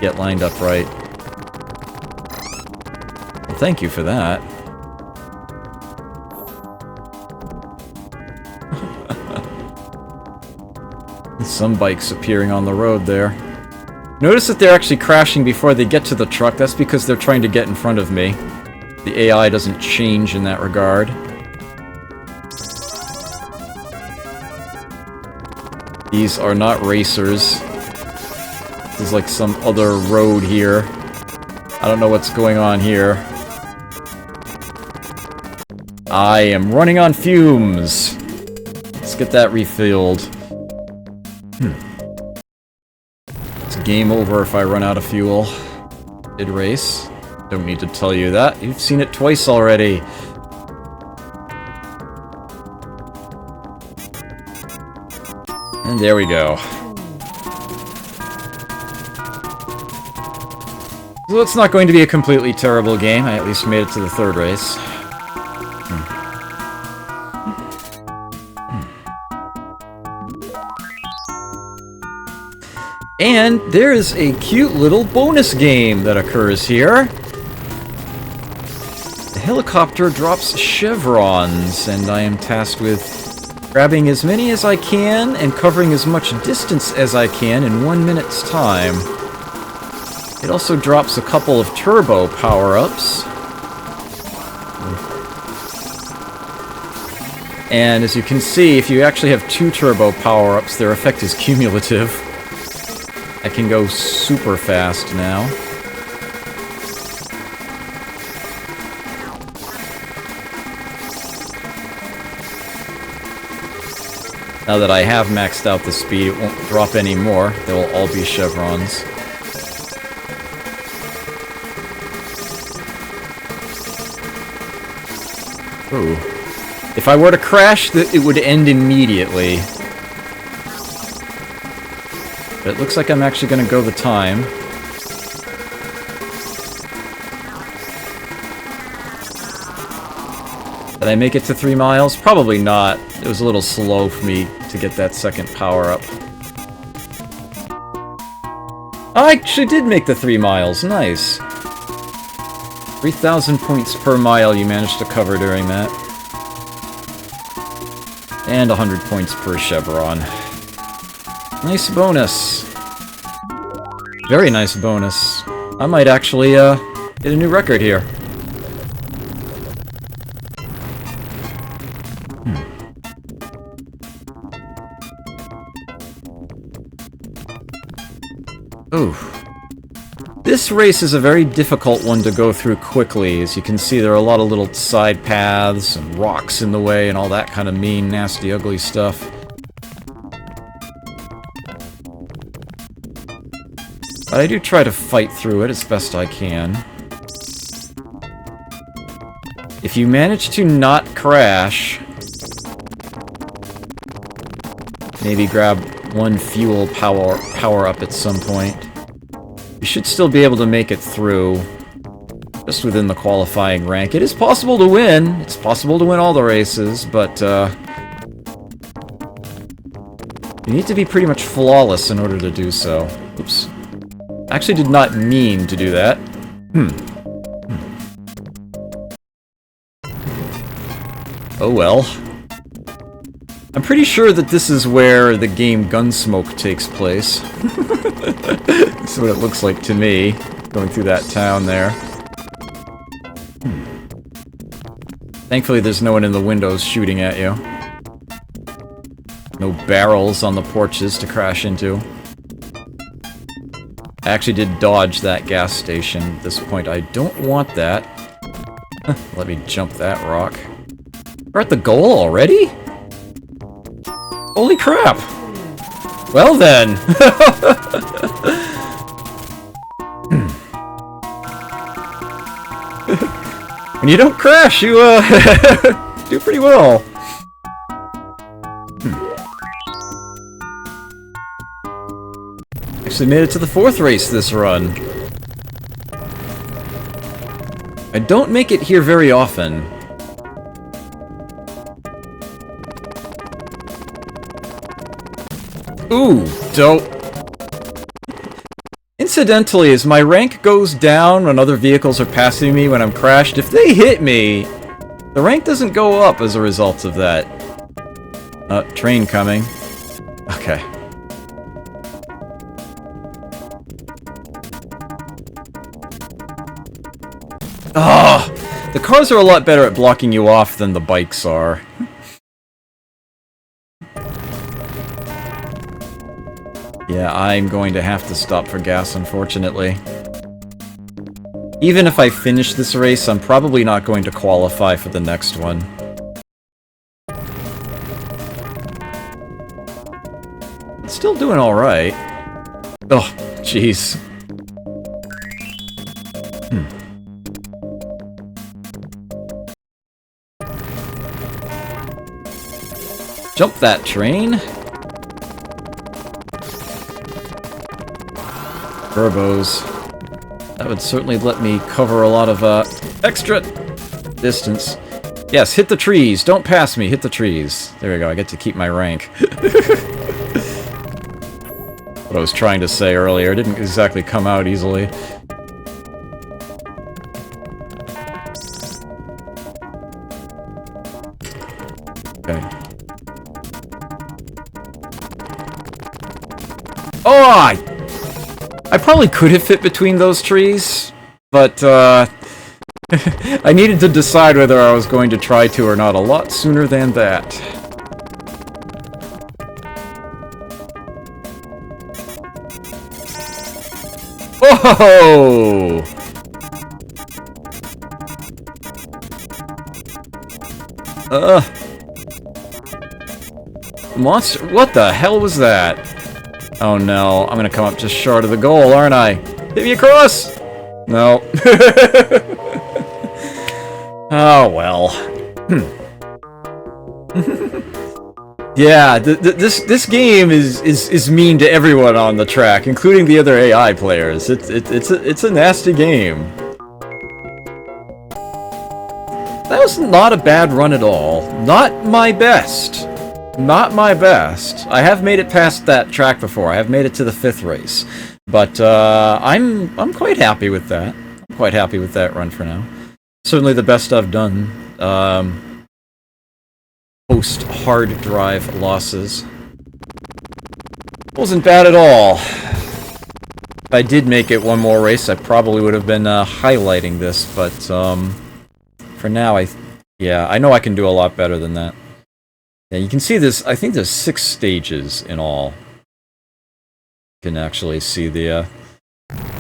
get lined up right. Well, thank you for that. Some bikes appearing on the road there. Notice that they're actually crashing before they get to the truck. That's because they're trying to get in front of me. The AI doesn't change in that regard. These are not racers. This is like some other road here. I don't know what's going on here. I am running on fumes. Let's get that refilled. It's game over if I run out of fuel. Mid race. Don't need to tell you that. You've seen it twice already. And there we go. So it's not going to be a completely terrible game. I at least made it to the third race. And there is a cute little bonus game that occurs here. The helicopter drops chevrons, and I am tasked with grabbing as many as I can and covering as much distance as I can in 1 minute's time. It also drops a couple of turbo power-ups. And as you can see, if you actually have 2 turbo power-ups, their effect is cumulative. I can go super fast now. Now that I have maxed out the speed, it won't drop any more. They will all be chevrons. Ooh. If I were to crash, it would end immediately. It looks like I'm actually going to go the time. Did I make it to 3 miles? Probably not. It was a little slow for me to get that second power-up. I actually did make the 3 miles. Nice. 3,000 points per mile you managed to cover during that. And 100 points per chevron. Nice bonus. Very nice bonus. I might actually, get a new record here. Ooh. This race is a very difficult one to go through quickly. As you can see, there are a lot of little side paths and rocks in the way and all that kind of mean, nasty, ugly stuff. But I do try to fight through it as best I can. If you manage to not crash, maybe grab one fuel power up at some point. You should still be able to make it through, just within the qualifying rank. It is possible to win. It's possible to win all the races, but you need to be pretty much flawless in order to do so. Oops. I actually did not mean to do that. Oh well. I'm pretty sure that this is where the game Gunsmoke takes place. That's what it looks like to me, going through that town there. Thankfully there's no one in the windows shooting at you. No barrels on the porches to crash into. I actually did dodge that gas station at this point. I don't want that. Let me jump that rock. We're at the goal already? Holy crap! Well then! When you don't crash, you, do pretty well. Actually made it to the 4th race this run. I don't make it here very often. Ooh, dope. Incidentally, as my rank goes down when other vehicles are passing me when I'm crashed, if they hit me, the rank doesn't go up as a result of that. Train coming. Okay. Ah! The cars are a lot better at blocking you off than the bikes are. Yeah, I'm going to have to stop for gas, unfortunately. Even if I finish this race, I'm probably not going to qualify for the next one. It's still doing alright. Oh, jeez. Jump that train. Turbos. That would certainly let me cover a lot of, extra distance. Yes, hit the trees. Don't pass me. Hit the trees. There we go. I get to keep my rank. What I was trying to say earlier didn't exactly come out easily. Okay. Oh! I probably could have fit between those trees, but, I needed to decide whether I was going to try to or not a lot sooner than that. Whoa! Monster, what the hell was that? Oh no, I'm gonna come up just short of the goal, aren't I? Hit me across! No. Oh well. Yeah, this game is mean to everyone on the track, including the other AI players. It's a nasty game. That was not a bad run at all. Not my best. Not my best. I have made it past that track before. I have made it to the 5th race, but I'm quite happy with that. I'm quite happy with that run for now. Certainly the best I've done. Post hard drive losses. Wasn't bad at all. If I did make it one more race, I probably would have been highlighting this, but for now, yeah, I know I can do a lot better than that. Yeah, you can see this. I think there's 6 stages in all. You can actually see the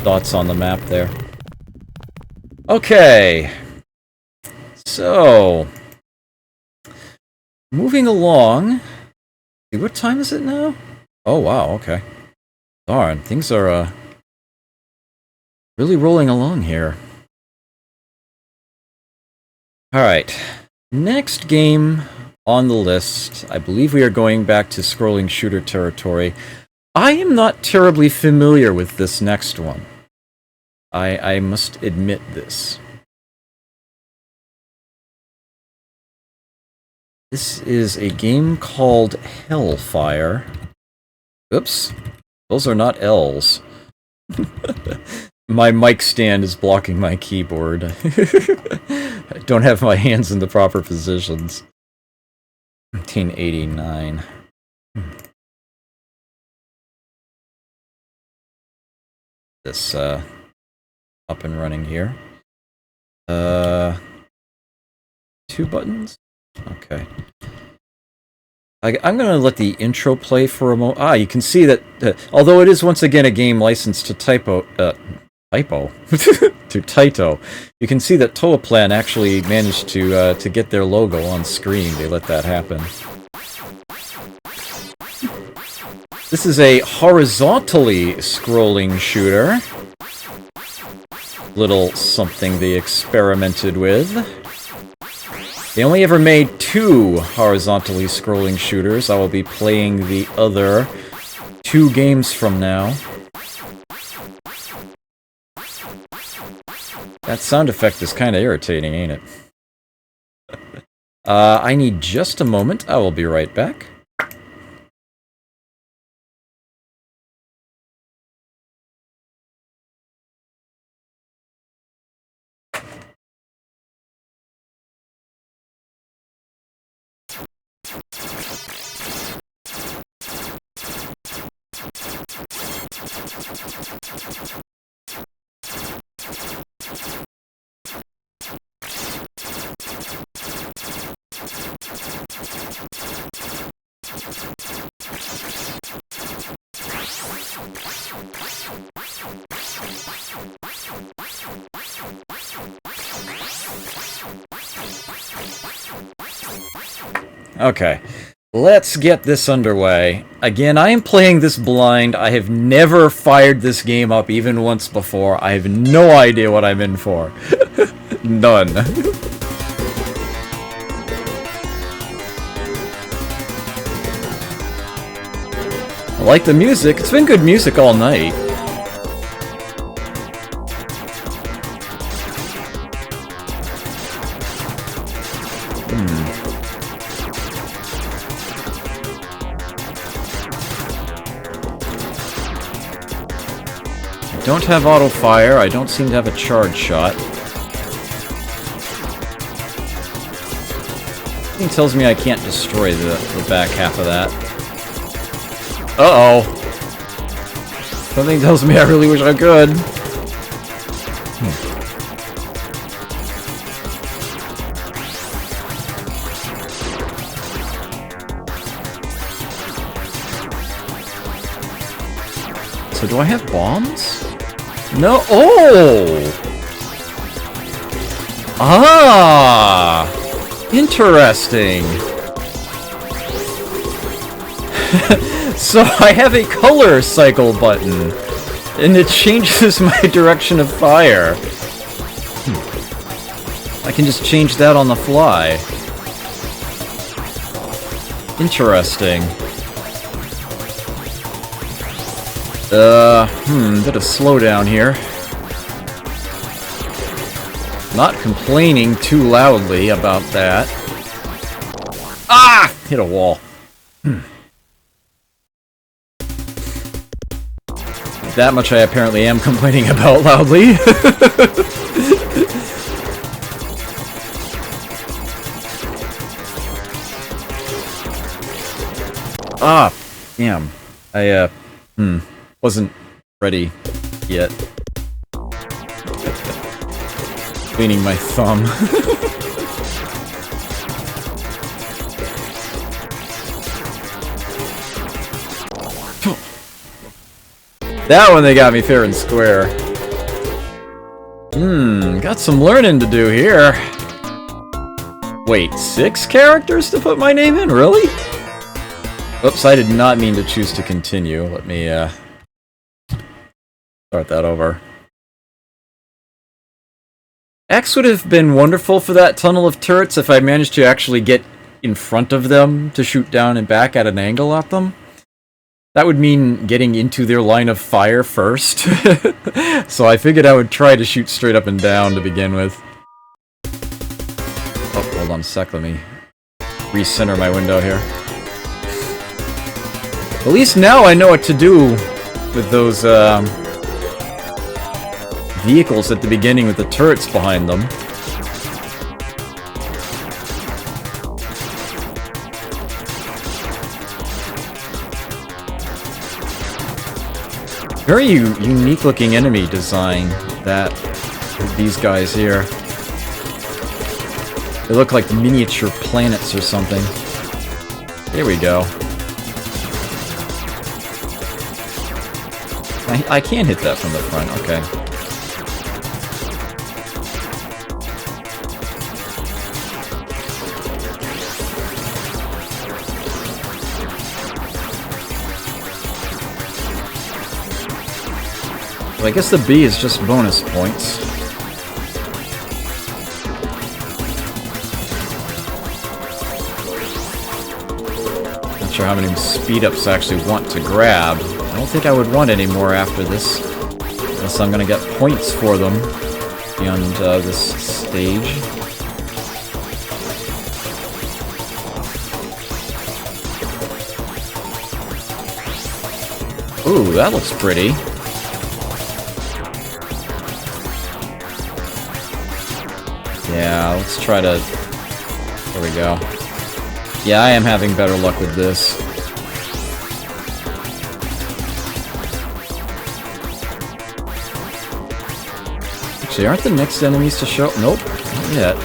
dots on the map there. Okay, so moving along. What time is it now? Oh wow, okay. Darn, things are really rolling along here. Alright, next game on the list. I believe we are going back to scrolling shooter territory. I am not terribly familiar with this next one. I must admit this. This is a game called Hellfire. Oops. Those are not L's. My mic stand is blocking my keyboard. I don't have my hands in the proper positions. 1989. This, up and running here. 2 buttons? Okay. I'm going to let the intro play for a moment. Ah, you can see that, although it is once again a game licensed to to Taito, you can see that TōaPlan actually managed to get their logo on screen. They let that happen. This is a horizontally scrolling shooter. Little something they experimented with. They only ever made 2 horizontally scrolling shooters. I will be playing the other 2 games from now. That sound effect is kind of irritating, ain't it? I need just a moment. I will be right back. Okay, let's get this underway. Again, I am playing this blind. I have never fired this game up even once before. I have no idea what I'm in for. None. I like the music. It's been good music all night. Don't have auto fire. I don't seem to have a charge shot. Something tells me I can't destroy the back half of that. Uh-oh. Something tells me I really wish I could. So do I have bombs? No. Oh! Ah! Interesting. So I have a color cycle button, and it changes my direction of fire. I can just change that on the fly. Interesting. Bit of slowdown here. Not complaining too loudly about that. Ah! Hit a wall. That much I apparently am complaining about loudly. Ah, damn. I, wasn't ready yet. Cleaning my thumb. That one they got me fair and square. Got some learning to do here. Wait, 6 characters to put my name in? Really? Oops, I did not mean to choose to continue. Let me, start that over. X would have been wonderful for that tunnel of turrets if I managed to actually get in front of them to shoot down and back at an angle at them. That would mean getting into their line of fire first. So I figured I would try to shoot straight up and down to begin with. Oh, hold on a sec, let me recenter my window here. At least now I know what to do with those, vehicles at the beginning with the turrets behind them. Very unique looking enemy design, that, these guys here. They look like miniature planets or something. Here we go. I can hit that from the front, okay. Well, I guess the B is just bonus points. Not sure how many speed-ups I actually want to grab. I don't think I would want any more after this, unless I'm gonna get points for them beyond this stage. Ooh, that looks pretty. Yeah, let's try to... There we go. Yeah, I am having better luck with this. Actually, aren't the next enemies to show? Nope, not yet.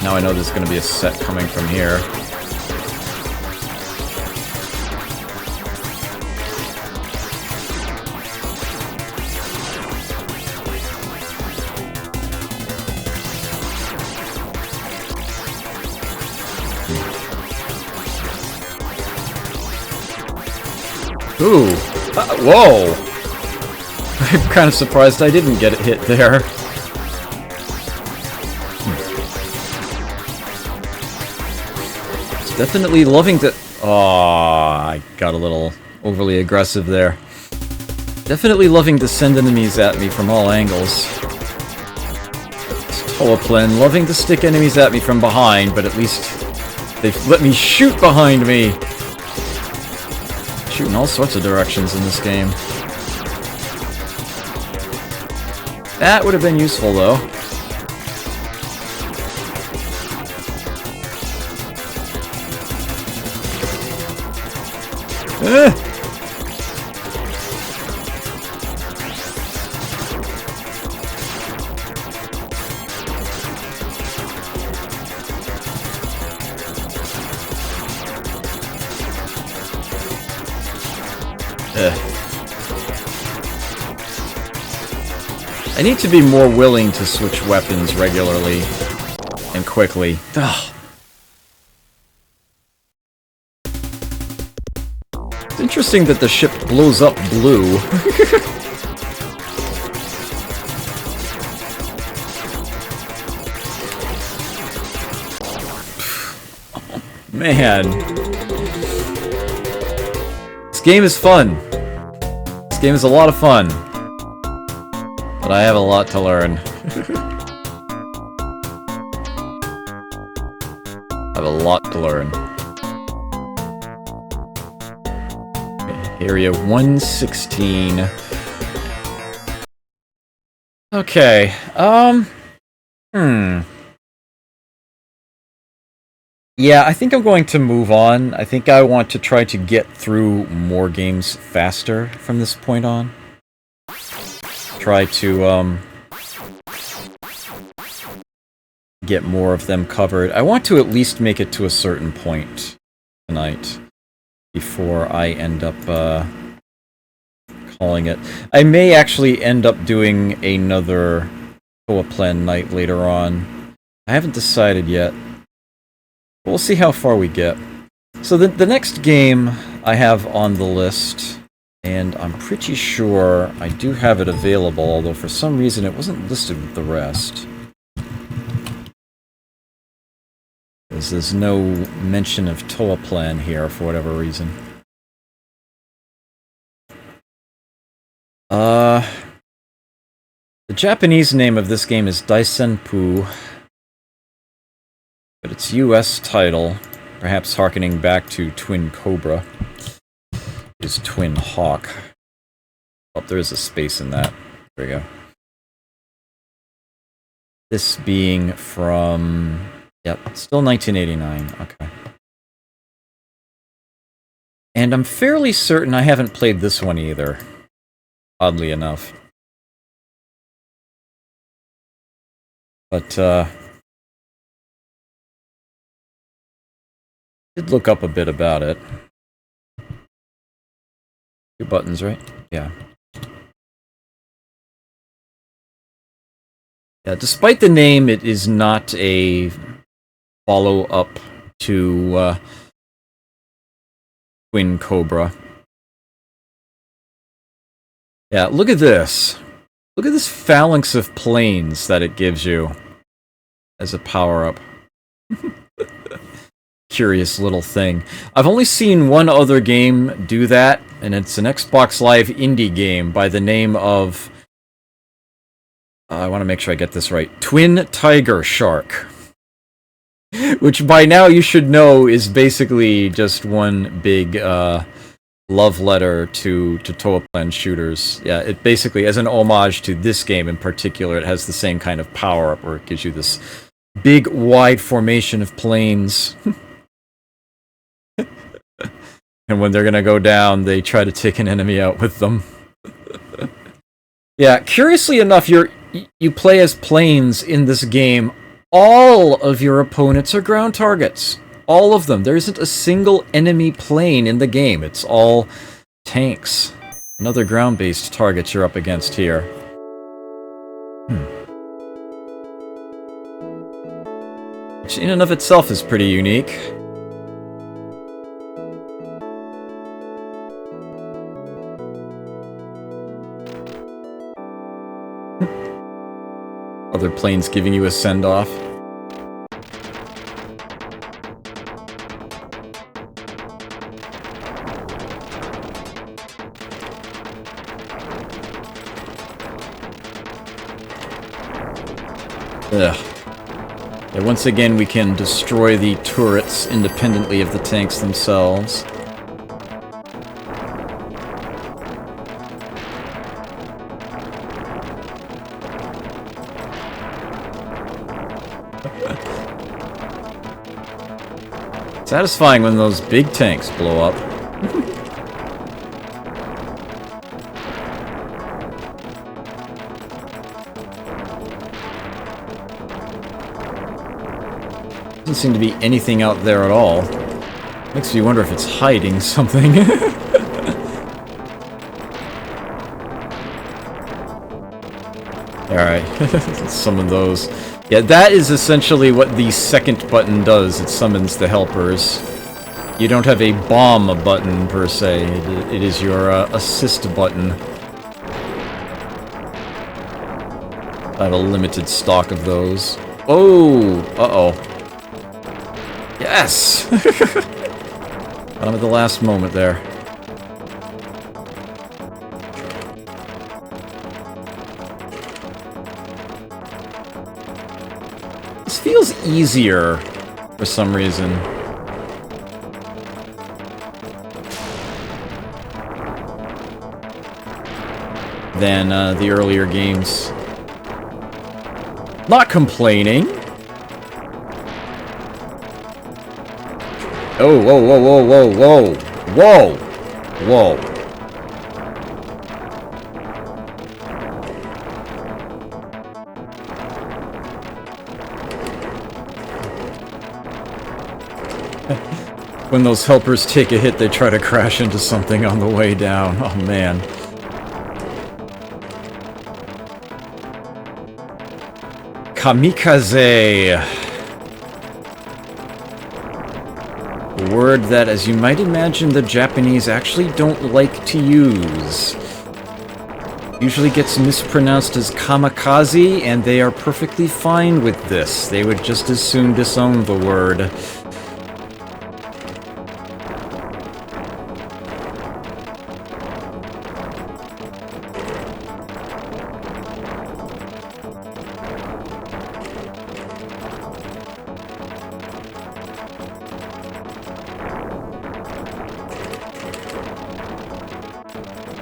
Now I know there's going to be a set coming from here. Ooh! Whoa! I'm kind of surprised I didn't get it hit there. It's definitely loving to... Oh, I got a little overly aggressive there. Definitely loving to send enemies at me from all angles. It's TōaPlan, loving to stick enemies at me from behind, but at least they've let me shoot behind me! Shooting all sorts of directions in this game. That would have been useful, though. I need to be more willing to switch weapons regularly and quickly. Ugh. It's interesting that the ship blows up blue. Man. This game is fun. This game is a lot of fun. But I have a lot to learn. I have a lot to learn. Okay, area 116. Okay, yeah, I think I'm going to move on. I think I want to try to get through more games faster from this point on. Try to, get more of them covered. I want to at least make it to a certain point tonight before I end up, calling it. I may actually end up doing another TōaPlan night later on. I haven't decided yet. We'll see how far we get. So the next game I have on the list, and I'm pretty sure I do have it available, although for some reason it wasn't listed with the rest. Because there's no mention of TōaPlan here for whatever reason. The Japanese name of this game is Daisenpu, but its US title, perhaps harkening back to Twin Cobra, is Twin Hawk. Oh, there is a space in that. There we go. This being from... Yep, still 1989. Okay. And I'm fairly certain I haven't played this one either. Oddly enough. But, did look up a bit about it. 2 buttons, right? Yeah. Yeah, despite the name, it is not a follow-up to Twin Cobra. Yeah, look at this. Look at this phalanx of planes that it gives you as a power-up. Curious little thing. I've only seen one other game do that, and it's an Xbox Live indie game by the name of... I want to make sure I get this right. Twin Tiger Shark. Which by now you should know is basically just one big love letter to TōaPlan shooters. Yeah, it basically, as an homage to this game in particular, it has the same kind of power-up where it gives you this big, wide formation of planes. And when they're gonna go down, they try to take an enemy out with them. Yeah, curiously enough, you play as planes in this game. All of your opponents are ground targets. All of them. There isn't a single enemy plane in the game. It's all tanks and other ground-based targets you're up against here. Which in and of itself is pretty unique. Other planes giving you a send-off. Ugh. Yeah, once again, we can destroy the turrets independently of the tanks themselves. Satisfying when those big tanks blow up. Doesn't seem to be anything out there at all. Makes me wonder if it's hiding something. Alright, summon those. Yeah, that is essentially what the second button does. It summons the helpers. You don't have a bomb button, per se. It is your assist button. I have a limited stock of those. Oh! Uh-oh. Yes! Got him at the last moment there. This feels easier for some reason. Than the earlier games. Not complaining. Oh, whoa, whoa, whoa, whoa, whoa, whoa, whoa. When those helpers take a hit, they try to crash into something on the way down. Oh, man. Kamikaze. A word that, as you might imagine, the Japanese actually don't like to use. Usually gets mispronounced as kamikaze, and they are perfectly fine with this. They would just as soon disown the word.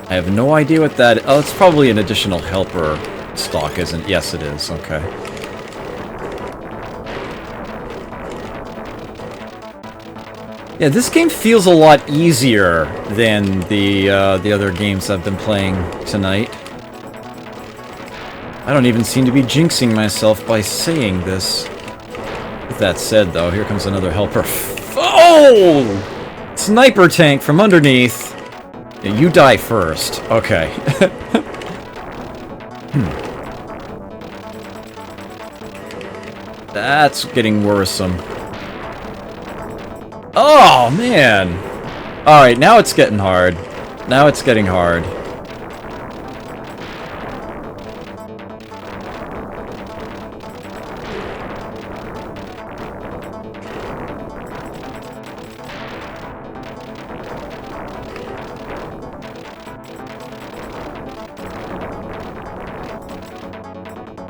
I have no idea what that... Oh, it's probably an additional helper stock, isn't it? Yes, it is. Okay. Yeah, this game feels a lot easier than the other games I've been playing tonight. I don't even seem to be jinxing myself by saying this. With that said, though, here comes another helper. Oh! Sniper tank from underneath. Yeah, you die first. Okay. That's getting worrisome. Oh, man! Alright, now it's getting hard. Now it's getting hard.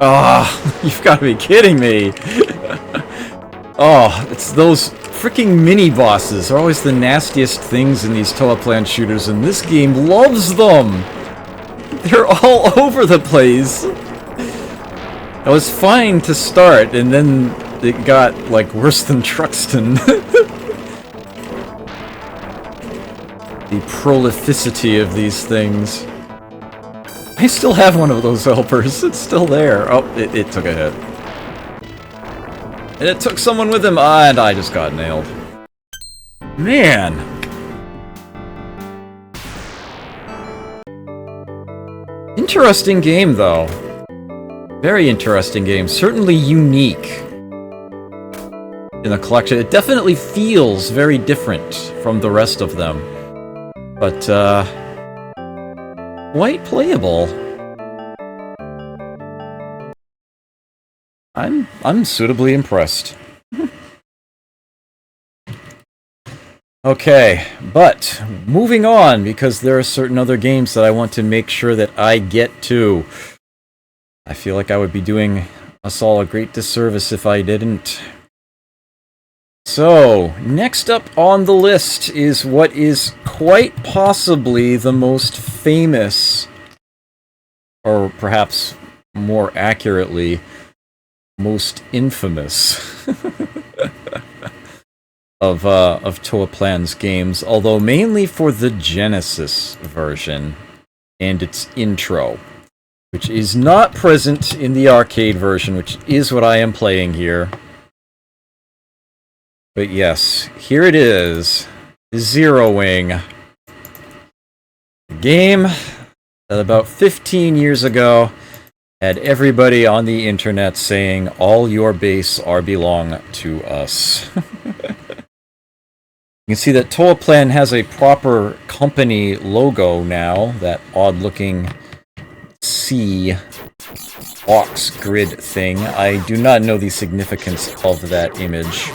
Oh, you've got to be kidding me. Oh, it's those freaking mini-bosses. They're always the nastiest things in these TōaPlan shooters, and this game loves them. They're all over the place. I was fine to start, and then it got, like, worse than Truxton. The prolificity of these things. I still have one of those helpers. It's still there. Oh, it took a hit. And it took someone with him, and I just got nailed. Man! Interesting game, though. Very interesting game. Certainly unique in the collection. It definitely feels very different from the rest of them. But, quite playable. I'm suitably impressed. Okay, but moving on, because there are certain other games that I want to make sure that I get to. I feel like I would be doing us all a great disservice if I didn't. So, next up on the list is what is quite possibly the most famous, or perhaps more accurately, most infamous of TōaPlan's games, although mainly for the Genesis version and its intro, which is not present in the arcade version, which is what I am playing here. But yes, here it is, Zeroing. A game that about 15 years ago had everybody on the internet saying, all your base are belong to us. You can see that TōaPlan has a proper company logo now, that odd-looking C box grid thing. I do not know the significance of that image.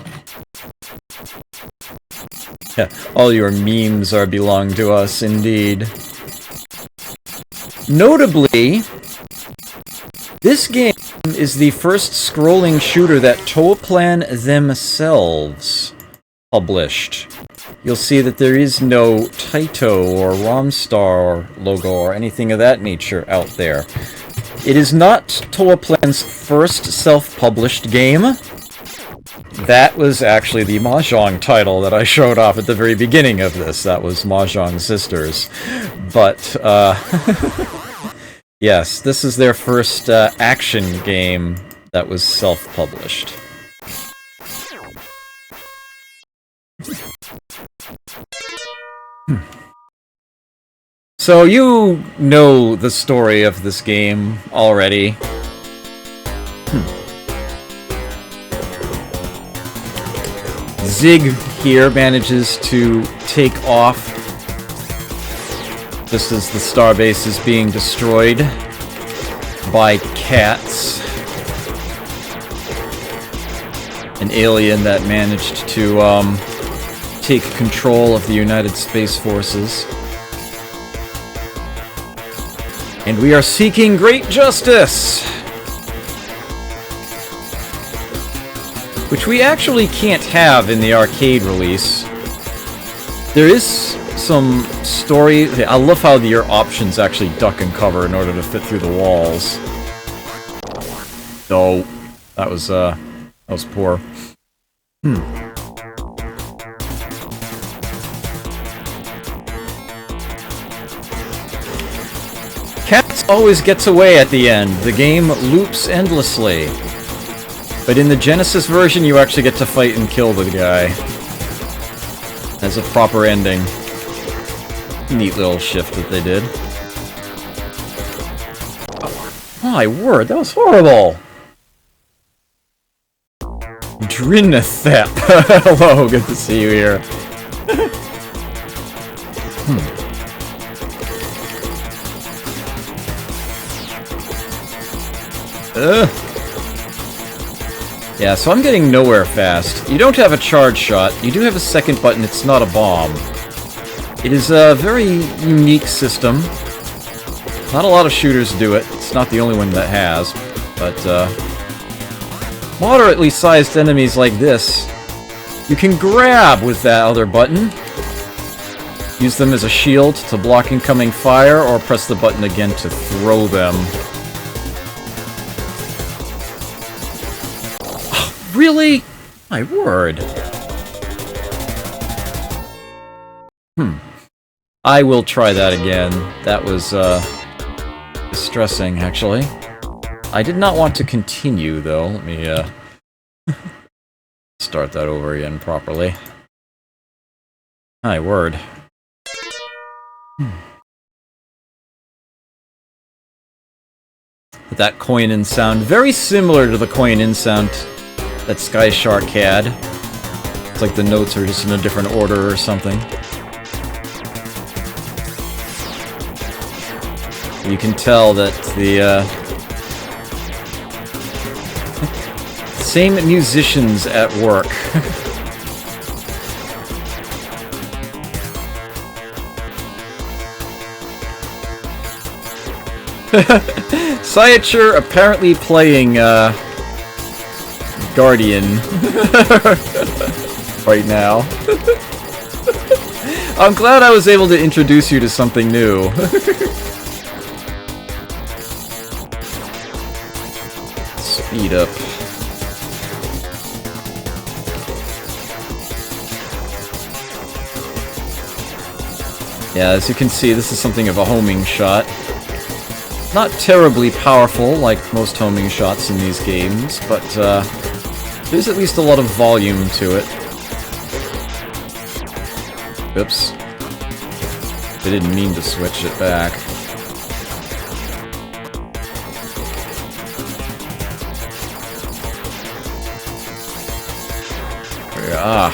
Yeah, all your memes are belong to us, indeed. Notably, this game is the first scrolling shooter that TōaPlan themselves published. You'll see that there is no Taito or Romstar logo or anything of that nature out there. It is not TōaPlan's first self-published game. That was actually the Mahjong title that I showed off at the very beginning of this. That was Mahjong Sisters. But, yes, this is their first action game that was self-published. So you know the story of this game already. Zig here manages to take off just as the starbase is being destroyed by cats. An alien that managed to take control of the United Space Forces. And we are seeking great justice! Which we actually can't have in the arcade release. There is some story. I love how your options actually duck and cover in order to fit through the walls. Oh, that was poor. Cats always gets away at the end. The game loops endlessly. But in the Genesis version, you actually get to fight and kill the guy. As a proper ending. Neat little shift that they did. Oh, my word, that was horrible! Drinethep. Hello, good to see you here. Yeah, so I'm getting nowhere fast. You don't have a charge shot. You do have a second button. It's not a bomb. It is a very unique system. Not a lot of shooters do it. It's not the only one that has. But, moderately sized enemies like this, you can grab with that other button. Use them as a shield to block incoming fire, or press the button again to throw them. Really? My word. I will try that again. That was, distressing, actually. I did not want to continue, though. Let me, start that over again properly. My word. That coin-in sound, very similar to the coin-in sound that Sky Shark had. It's like the notes are just in a different order or something. You can tell that the, same musicians at work. Sciature apparently playing, Guardian right now. I'm glad I was able to introduce you to something new. Speed up. Yeah, as you can see, this is something of a homing shot. Not terribly powerful, like most homing shots in these games, but there's at least a lot of volume to it. Oops. I didn't mean to switch it back. Ah.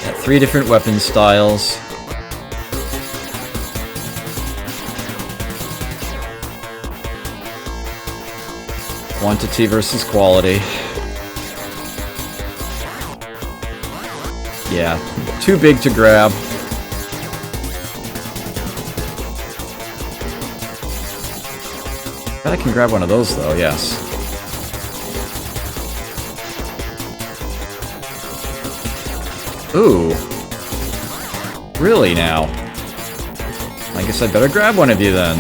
Got 3 different weapon styles. Quantity versus quality. Yeah, too big to grab. Bet I can grab one of those, though, yes. Ooh. Really, now? I guess I'd better grab one of you, then.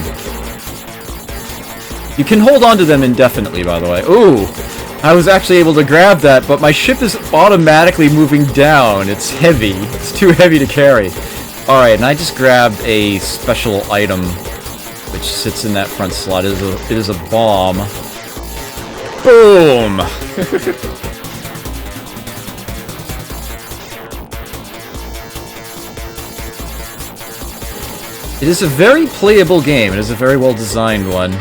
You can hold on to them indefinitely, by the way. Ooh! I was actually able to grab that, but my ship is automatically moving down. It's heavy. It's too heavy to carry. Alright, and I just grabbed a special item which sits in that front slot. It is a bomb. Boom! It is a very playable game. It is a very well designed one.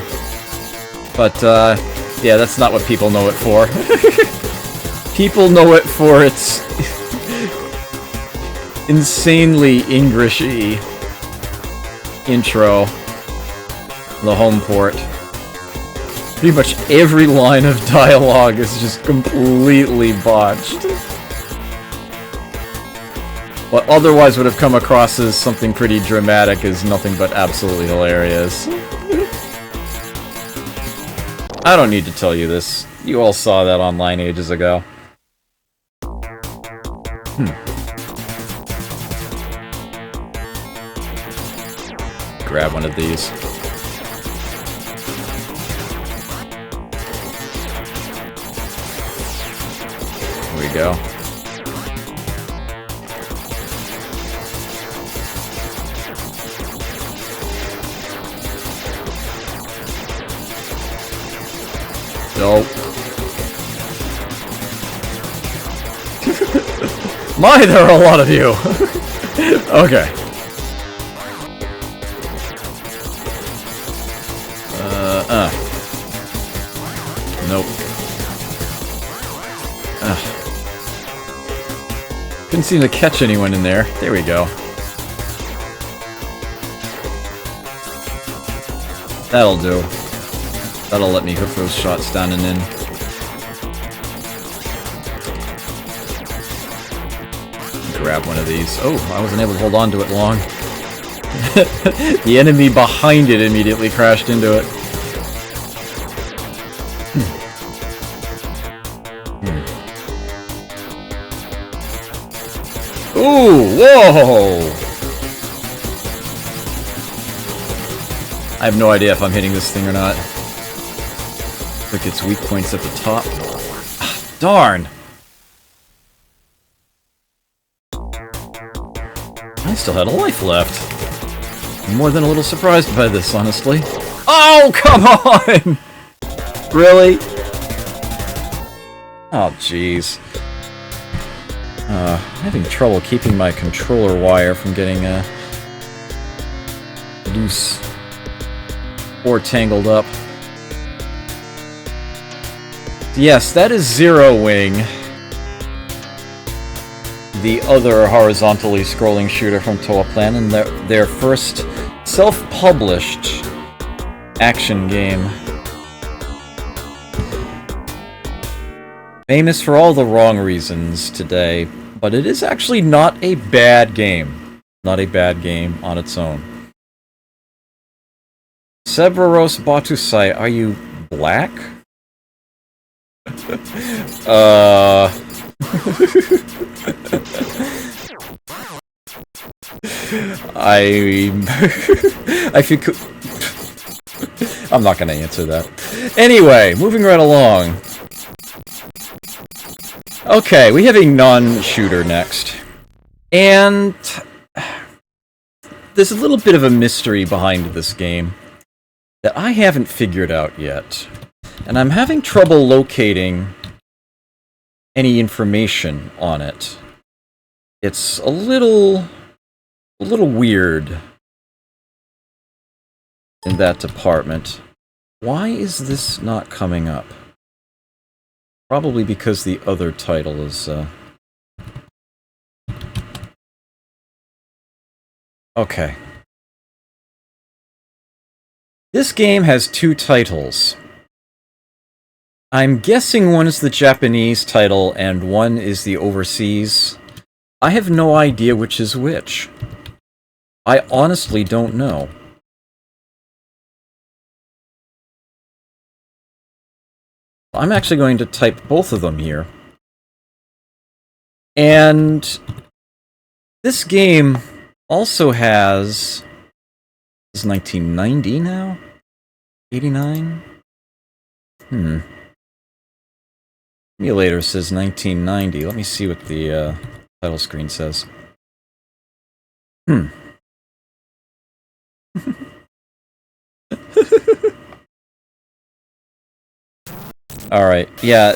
But, yeah, that's not what people know it for. People know it for its insanely Englishy intro. The home port. Pretty much every line of dialogue is just completely botched. What otherwise would have come across as something pretty dramatic is nothing but absolutely hilarious. I don't need to tell you this. You all saw that online ages ago. Grab one of these. Here we go. Nope. My, there are a lot of you! Okay. Nope. Couldn't seem to catch anyone in there. There we go. That'll do. That'll let me hook those shots down and in. Grab one of these. Oh, I wasn't able to hold on to it long. The enemy behind it immediately crashed into it. Ooh, whoa! I have no idea if I'm hitting this thing or not. Look, its weak points at the top. Ah, darn! I still had a life left. I'm more than a little surprised by this, honestly. Oh, come on! Really? Oh, jeez. I'm having trouble keeping my controller wire from getting, loose or tangled up. Yes, that is Zero Wing, the other horizontally scrolling shooter from TōaPlan, and their first self-published action game. Famous for all the wrong reasons today, but it is actually not a bad game. Not a bad game on its own. Sebros Batusai, are you black? I feel I'm not gonna answer that. Anyway, moving right along. Okay, we have a non-shooter next. And there's a little bit of a mystery behind this game that I haven't figured out yet. And I'm having trouble locating any information on it. It's a little weird in that department. Why is this not coming up? Probably because the other title is, Okay. This game has two titles. I'm guessing one is the Japanese title and one is the overseas I have no idea which is which. I honestly don't know. I'm actually going to type both of them here. And this game also has... It's 1990 now? 89? Emulator says 1990. Let me see what the title screen says. Alright, yeah,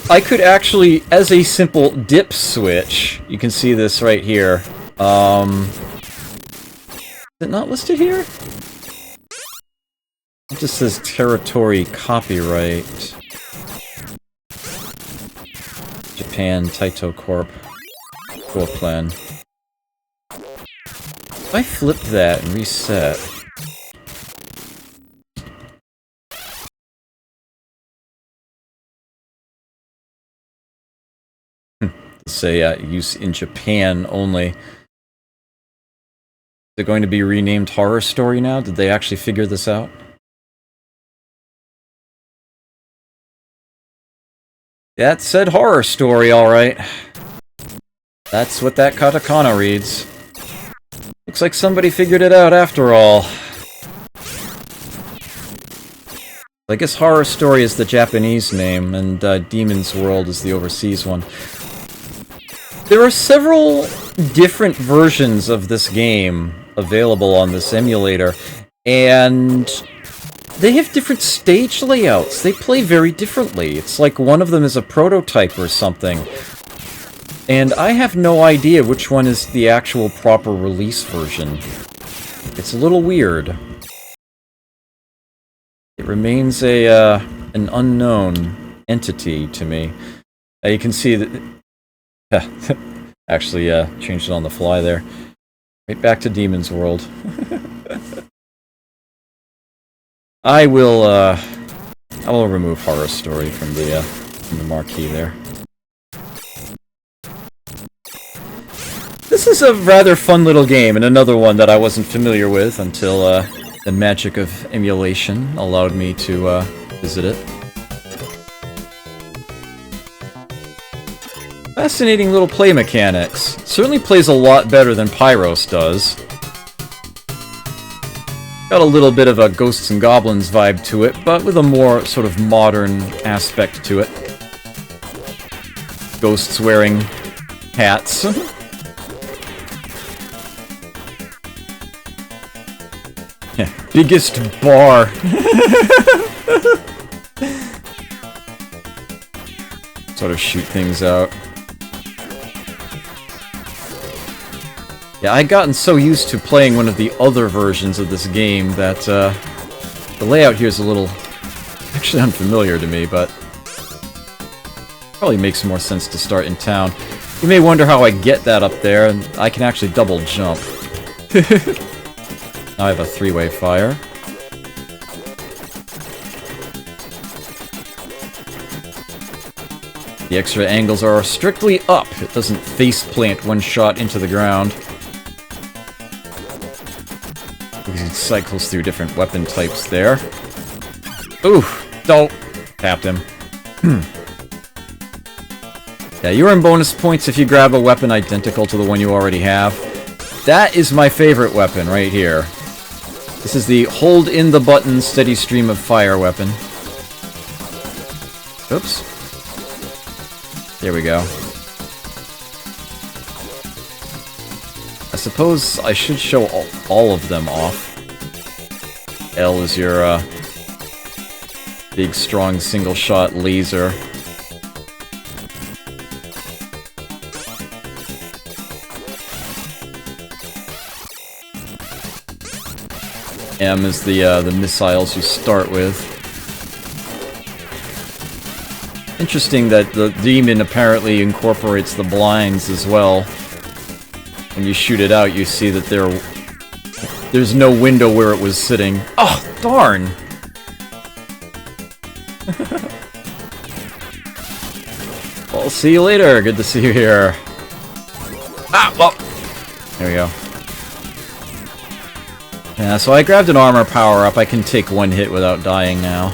I could actually, as a simple dip switch, you can see this right here. Is it not listed here? It just says territory copyright. Japan, Taito Corp. TōaPlan. If I flip that and reset... say use in Japan only. Is it going to be renamed Horror Story now? Did they actually figure this out? That said Horror Story, alright. That's what that katakana reads. Looks like somebody figured it out after all. I guess Horror Story is the Japanese name, and Demon's World is the overseas one. There are several different versions of this game available on this emulator, and they have different stage layouts. They play very differently. It's like one of them is a prototype or something. And I have no idea which one is the actual proper release version. It's a little weird. It remains an unknown entity to me. You can see that... Actually, changed it on the fly there. Right back to Demon's World. I will remove Horror Story from the marquee there. This is a rather fun little game, and another one that I wasn't familiar with until the magic of emulation allowed me to visit it. Fascinating little play mechanics. Certainly plays a lot better than Pyros does. Got a little bit of a Ghosts and Goblins vibe to it, but with a more sort of modern aspect to it. Ghosts wearing hats. Biggest bar. Sort of shoot things out. Yeah, I'd gotten so used to playing one of the other versions of this game that the layout here is a little actually unfamiliar to me, but probably makes more sense to start in town. You may wonder how I get that up there, and I can actually double jump. Now I have a three-way fire. The extra angles are strictly up. It doesn't face plant one shot into the ground. He cycles through different weapon types there. Ooh, don't. Tapped him. Yeah, you earn bonus points if you grab a weapon identical to the one you already have. That is my favorite weapon right here. This is the hold in the button steady stream of fire weapon. Oops. There we go. I suppose I should show all of them off. L is your big, strong, single-shot laser. M is the missiles you start with. Interesting that the demon apparently incorporates the blinds as well. When you shoot it out, you see that there's no window where it was sitting. Oh, darn! Well, see you later. Good to see you here. Ah, well. There we go. Yeah, so I grabbed an armor power-up. I can take one hit without dying now.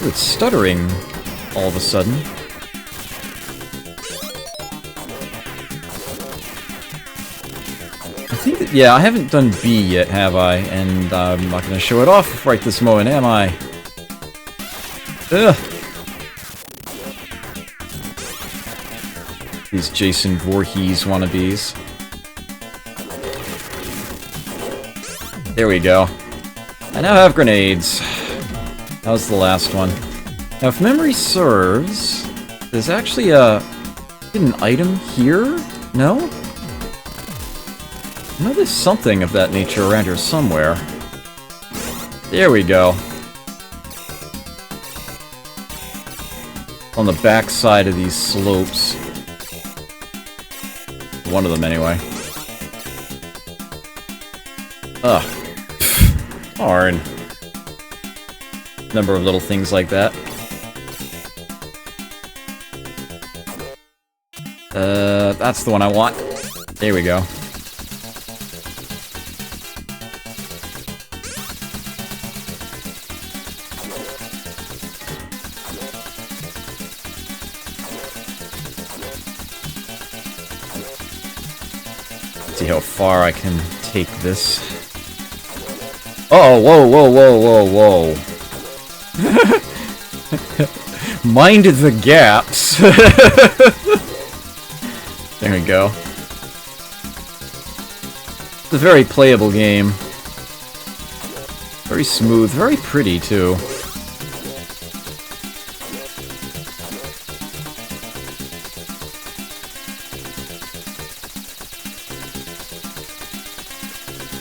Ooh, it's stuttering all of a sudden. I think that, yeah, I haven't done B yet, have I? And I'm not going to show it off right this moment, am I? Ugh. These Jason Voorhees wannabes. There we go. I now have grenades. That was the last one. Now, if memory serves, there's actually a hidden item here? No? I know there's something of that nature around here somewhere. There we go. On the back side of these slopes. One of them, anyway. Ugh. Darn. Number of little things like that. That's the one I want. There we go. See how far I can take this. Oh, whoa, whoa, whoa, whoa, whoa. Mind the gaps. There we go. It's a very playable game. Very smooth, very pretty, too.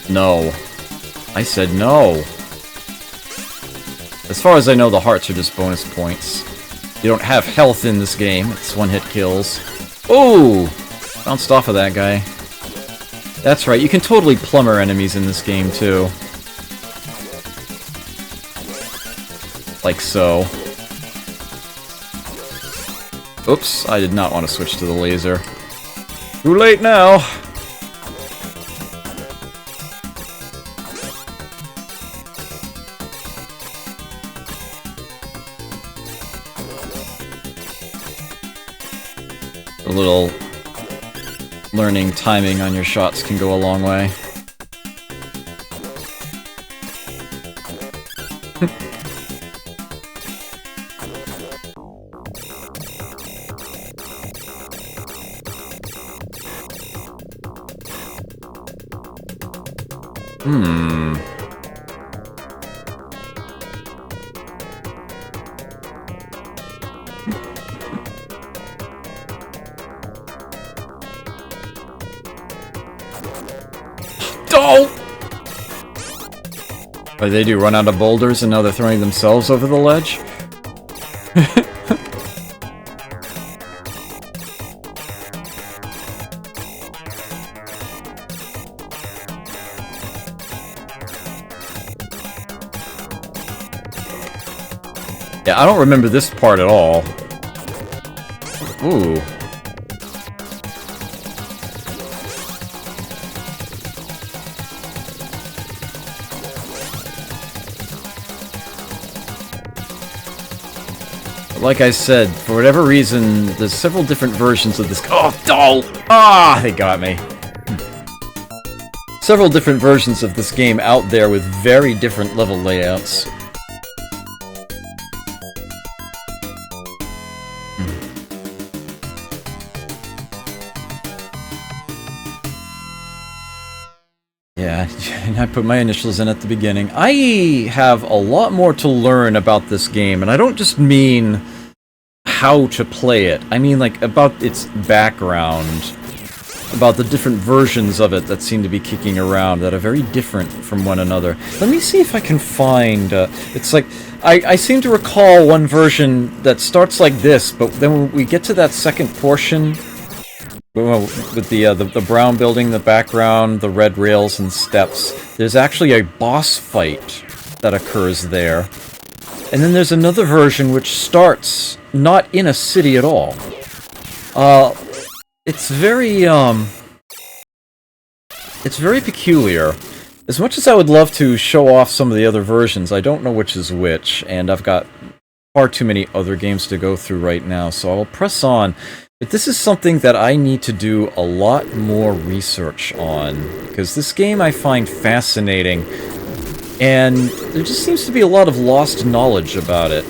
No. I said no. As far as I know, the hearts are just bonus points. You don't have health in this game. It's one-hit kills. Oh! Bounced off of that guy. That's right, you can totally plumber enemies in this game, too. Like so. Oops, I did not want to switch to the laser. Too late now! A little learning timing on your shots can go a long way. What did they do, run out of boulders and now they're throwing themselves over the ledge? Yeah, I don't remember this part at all. Ooh. Like I said, for whatever reason, there's several different versions of this. Oh, they got me. Several different versions of this game out there with very different level layouts. Yeah, and I put my initials in at the beginning. I have a lot more to learn about this game, and I don't just mean how to play it. I mean, like, about its background, about the different versions of it that seem to be kicking around that are very different from one another. Let me see if I can find... it's like... I seem to recall one version that starts like this, but then when we get to that second portion... Well, with the brown building in the background, the red rails and steps, there's actually a boss fight that occurs there. And then there's another version which starts not in a city at all. Uh, it's very, it's very peculiar. As much as I would love to show off some of the other versions, I don't know which is which, and I've got far too many other games to go through right now, so I'll press on. But this is something that I need to do a lot more research on, because this game I find fascinating, and there just seems to be a lot of lost knowledge about it.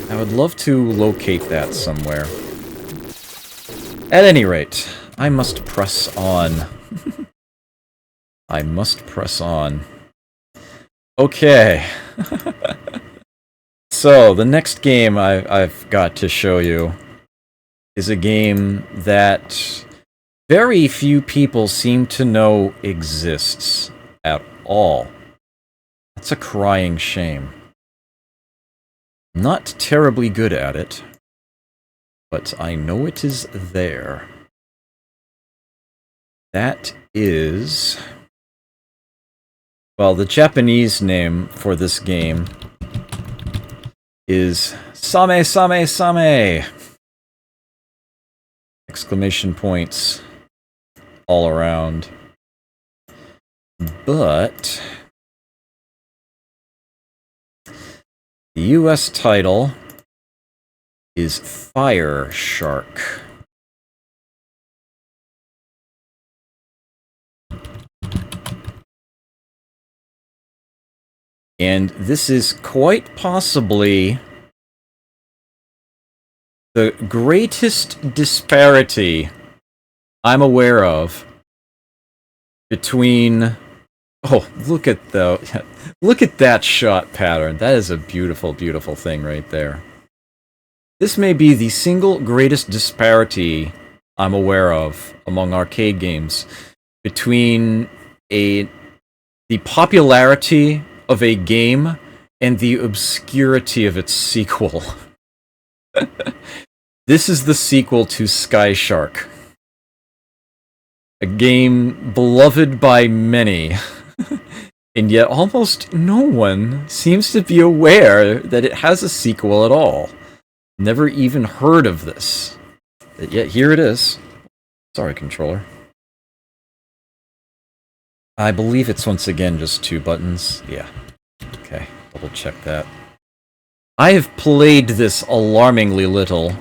I would love to locate that somewhere. At any rate, I must press on. I must press on. Okay. So, the next game I've got to show you is a game that very few people seem to know exists at all. That's a crying shame. Not terribly good at it, but I know it is there. That is... well, the Japanese name for this game is Same Same Same! Exclamation points all around. But the US title is Fire Shark. And this is quite possibly the greatest disparity I'm aware of between... oh, look at that shot pattern. That is a beautiful, beautiful thing right there. This may be the single greatest disparity I'm aware of among arcade games between the popularity of a game and the obscurity of its sequel. This is the sequel to Sky Shark. A game beloved by many, and yet almost no one seems to be aware that it has a sequel at all. Never even heard of this. But yet here it is. Sorry, controller. I believe it's once again just 2 buttons. Yeah. Okay, double check that. I have played this alarmingly little.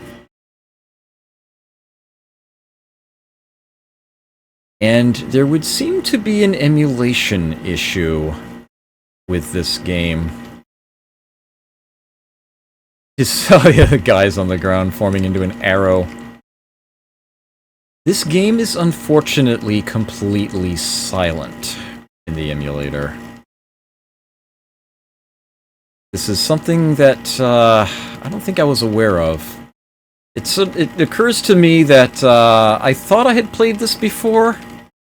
And there would seem to be an emulation issue with this game. You saw the guys on the ground forming into an arrow. This game is unfortunately completely silent in the emulator. This is something that I don't think I was aware of. It occurs to me that I thought I had played this before,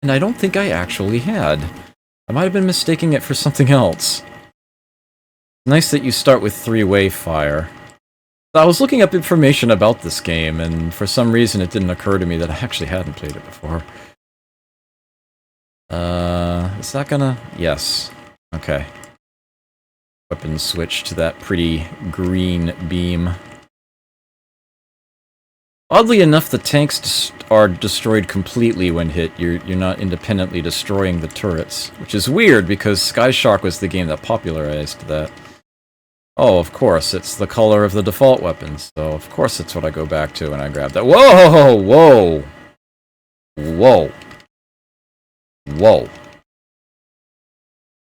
and I don't think I actually had. I might have been mistaking it for something else. Nice that you start with 3-way fire. I was looking up information about this game, and for some reason it didn't occur to me that I actually hadn't played it before. Is that gonna... yes. Okay. Weapon switch to that pretty green beam. Oddly enough, the tanks are destroyed completely when hit. You're not independently destroying the turrets, which is weird because Sky Shark was the game that popularized that. Oh, of course, it's the color of the default weapons, so of course it's what I go back to when I grab that. Whoa! Whoa! Whoa! Whoa!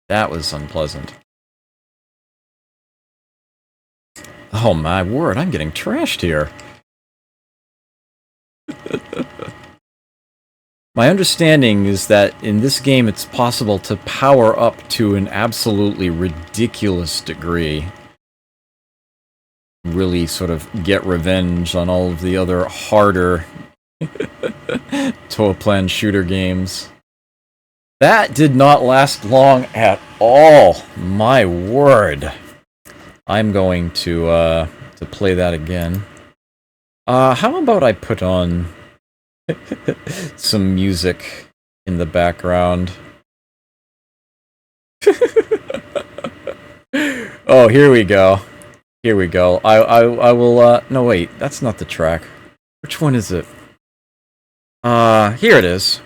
That was unpleasant. Oh my word, I'm getting trashed here. My understanding is that in this game it's possible to power up to an absolutely ridiculous degree. Really sort of get revenge on all of the other harder TōaPlan shooter games. That did not last long at all. My word. I'm going to play that again. How about I put on some music in the background? Oh, here we go. Here we go. I will, no wait, that's not the track. Which one is it? Here it is.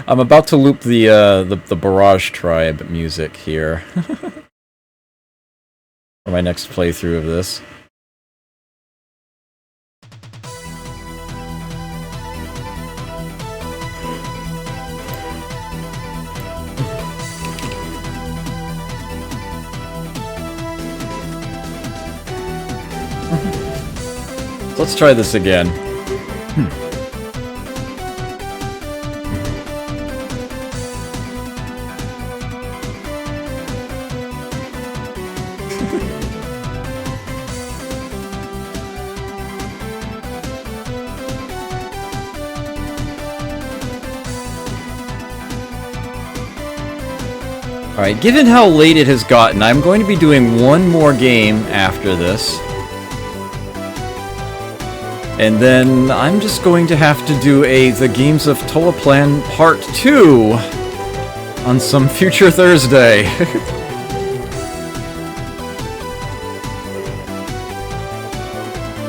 I'm about to loop the Barrage Tribe music here. For my next playthrough of this. Let's try this again. Alright, given how late it has gotten, I'm going to be doing one more game after this. And then I'm just going to have to do the Games of TōaPlan Part 2 on some future Thursday.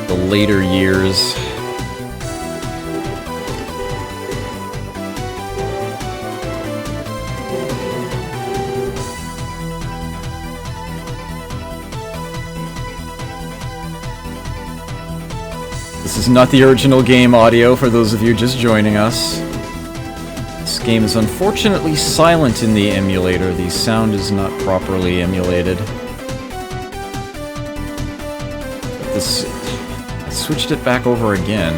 The later years. This is not the original game audio for those of you just joining us. This game is unfortunately silent in the emulator. The sound is not properly emulated. But this... I switched it back over again.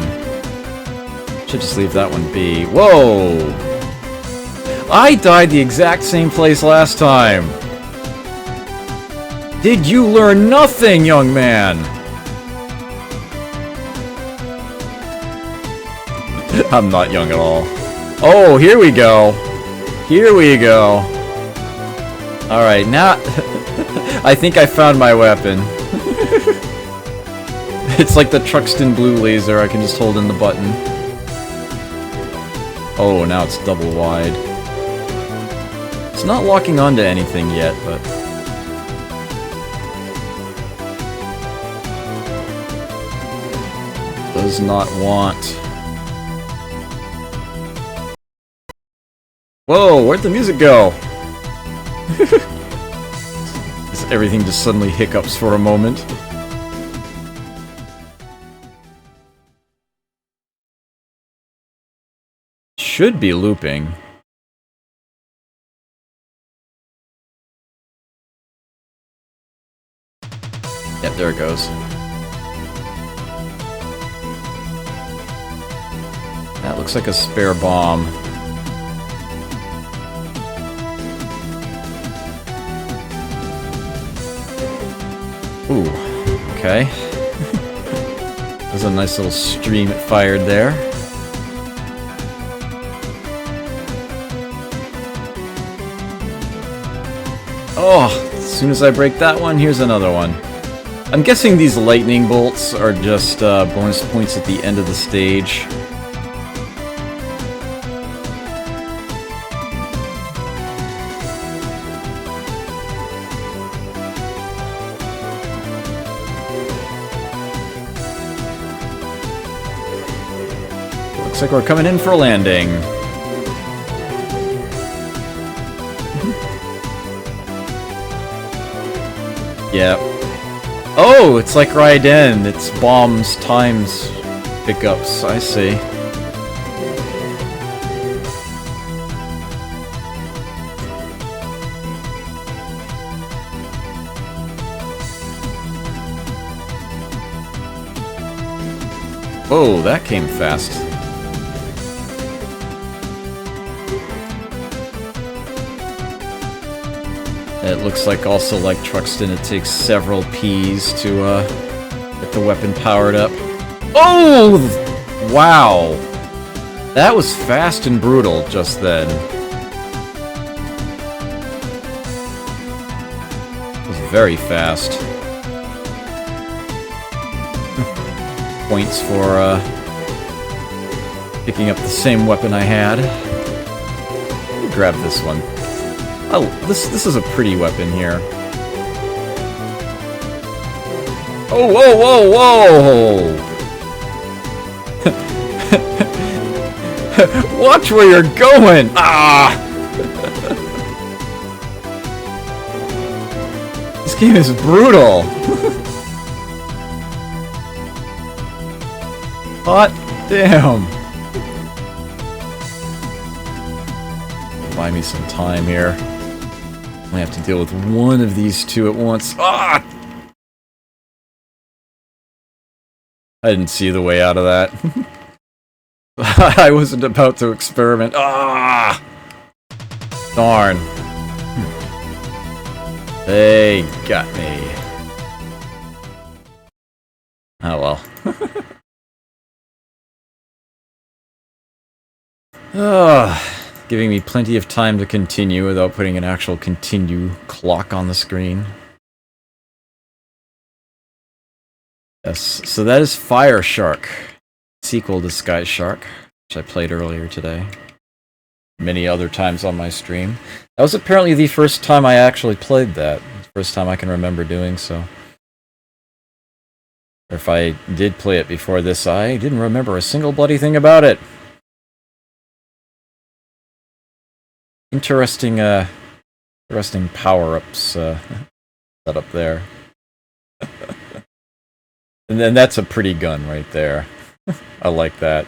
Should just leave that one be. Whoa! I died the exact same place last time! Did you learn nothing, young man? I'm not young at all. Oh, here we go. Here we go. Alright, now... I think I found my weapon. It's like the Truxton Blue Laser. I can just hold in the button. Oh, now it's double wide. It's not locking onto anything yet, but... Does not want... Whoa, where'd the music go? Everything just suddenly hiccups for a moment. Should be looping. Yep, there it goes. That looks like a spare bomb. Ooh, okay. There's a nice little stream it fired there. Oh, as soon as I break that one, here's another one. I'm guessing these lightning bolts are just bonus points at the end of the stage. Looks like we're coming in for a landing. Yep. Oh, it's like Raiden. It's bombs times pickups. I see. Oh, that came fast. It looks like also like Truxton, it takes several Ps to get the weapon powered up. Oh! Wow! That was fast and brutal just then. It was very fast. Points for picking up the same weapon I had. Let me grab this one. Oh, this is a pretty weapon here. Oh, whoa, whoa, whoa! Watch where you're going! Ah! This game is brutal! Hot damn! Buy me some time here. I have to deal with one of these two at once. Ah! I didn't see the way out of that. I wasn't about to experiment. Ah! Darn. They got me. Oh well. Giving me plenty of time to continue without putting an actual continue clock on the screen. Yes, so that is Fire Shark, sequel to Sky Shark, which I played earlier today. Many other times on my stream. That was apparently the first time I actually played that. First time I can remember doing so. Or if I did play it before this, I didn't remember a single bloody thing about it. Interesting, interesting power-ups set up there. And then that's a pretty gun right there. I like that.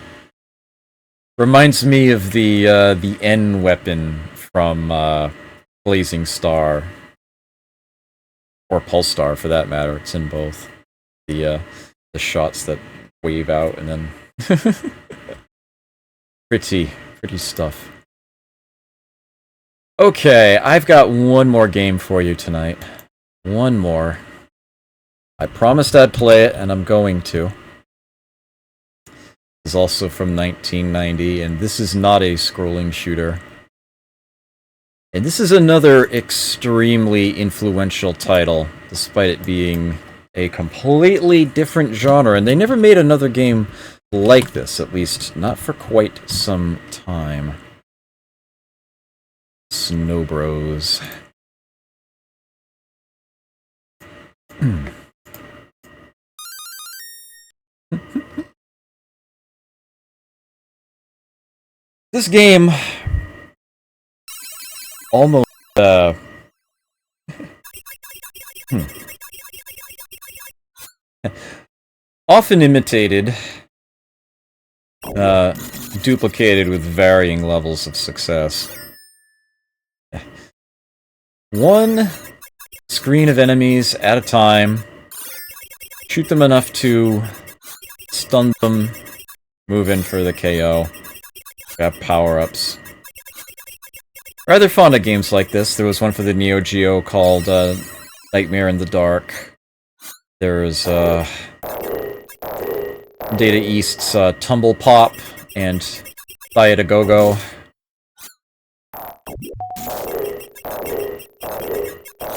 Reminds me of the N weapon from Blazing Star. Or Pulse Star, for that matter. It's in both. The shots that wave out and then... pretty stuff. Okay, I've got one more game for you tonight. One more. I promised I'd play it, and I'm going to. It's also from 1990, and this is not a scrolling shooter. And this is another extremely influential title, despite it being a completely different genre, and they never made another game like this, at least not for quite some time. Snow Bros. This game almost often imitated, duplicated with varying levels of success. One screen of enemies at a time, shoot them enough to stun them, move in for the KO, grab power-ups. Rather fond of games like this. There was one for the Neo Geo called Nightmare in the Dark. There's Data East's Tumble Pop and Diet a Go-Go.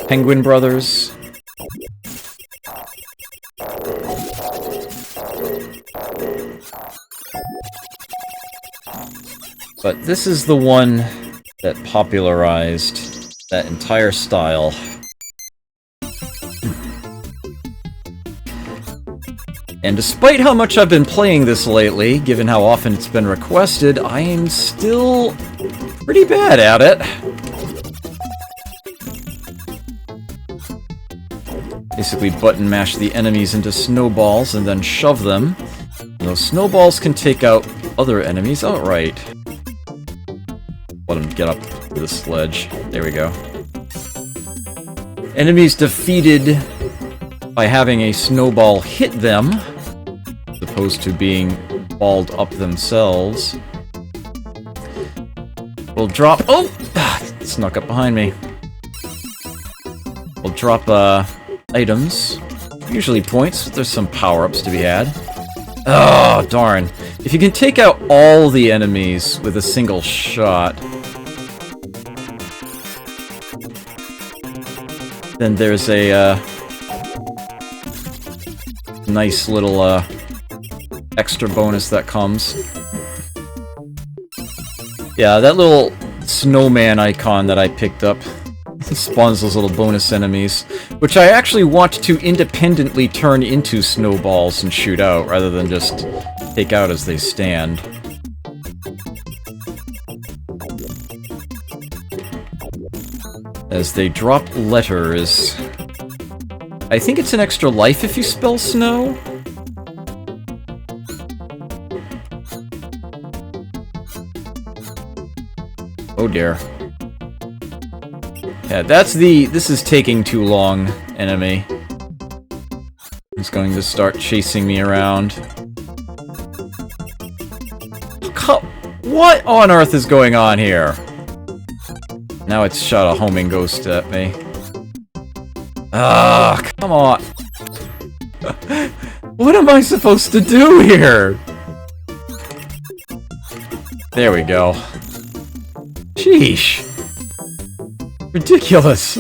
Penguin Brothers. But this is the one that popularized that entire style. And despite how much I've been playing this lately, given how often it's been requested, I am still pretty bad at it. Basically button mash the enemies into snowballs and then shove them. And those snowballs can take out other enemies outright. Let them get up to the sledge. There we go. Enemies defeated by having a snowball hit them, as opposed to being balled up themselves, will drop... Oh! It snuck up behind me. Will drop, items. Usually points, but there's some power-ups to be had. Oh, darn. If you can take out all the enemies with a single shot, then there's a, nice little, extra bonus that comes. Yeah, that little snowman icon that I picked up spawns those little bonus enemies, which I actually want to independently turn into snowballs and shoot out, rather than just take out as they stand. as they drop letters. I think it's an extra life if you spell snow. Oh dear. Yeah, that's the "this is taking too long" enemy. He's going to start chasing me around. What on earth is going on here? Now it's shot a homing ghost at me. Ah, come on. What am I supposed to do here? There we go. Sheesh. Ridiculous.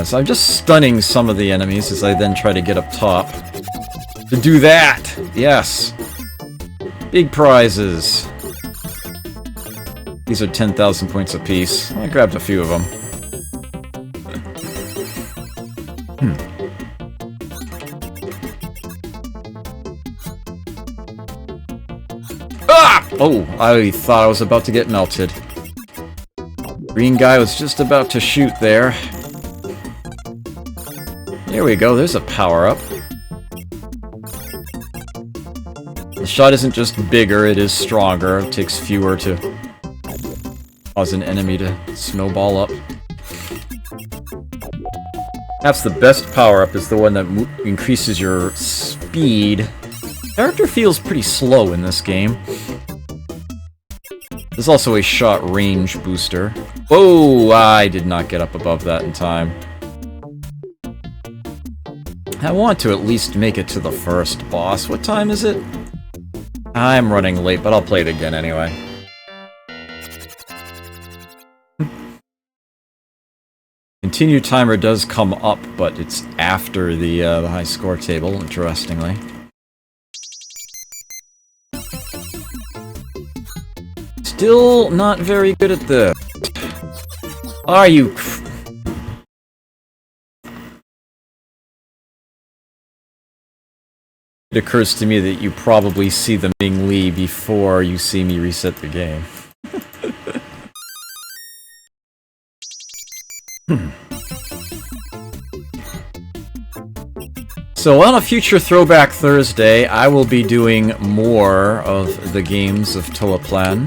So I'm just stunning some of the enemies as I then try to get up top. To do that! Yes! Big prizes. These are 10,000 points apiece. I grabbed a few of them. Ah! Oh, I thought I was about to get melted. Green guy was just about to shoot there. Here we go, there's a power-up. The shot isn't just bigger, it is stronger. It takes fewer to cause an enemy to snowball up. Perhaps the best power-up is the one that increases your speed. Character feels pretty slow in this game. There's also a shot range booster. Whoa! I did not get up above that in time. I want to at least make it to the first boss. What time is it? I'm running late, but I'll play it again anyway. Continue timer does come up, but it's after the high score table, interestingly. Still not very good at this. Are you... It occurs to me that you probably see the Ming Li before you see me reset the game. So on a future Throwback Thursday, I will be doing more of the games of TōaPlan.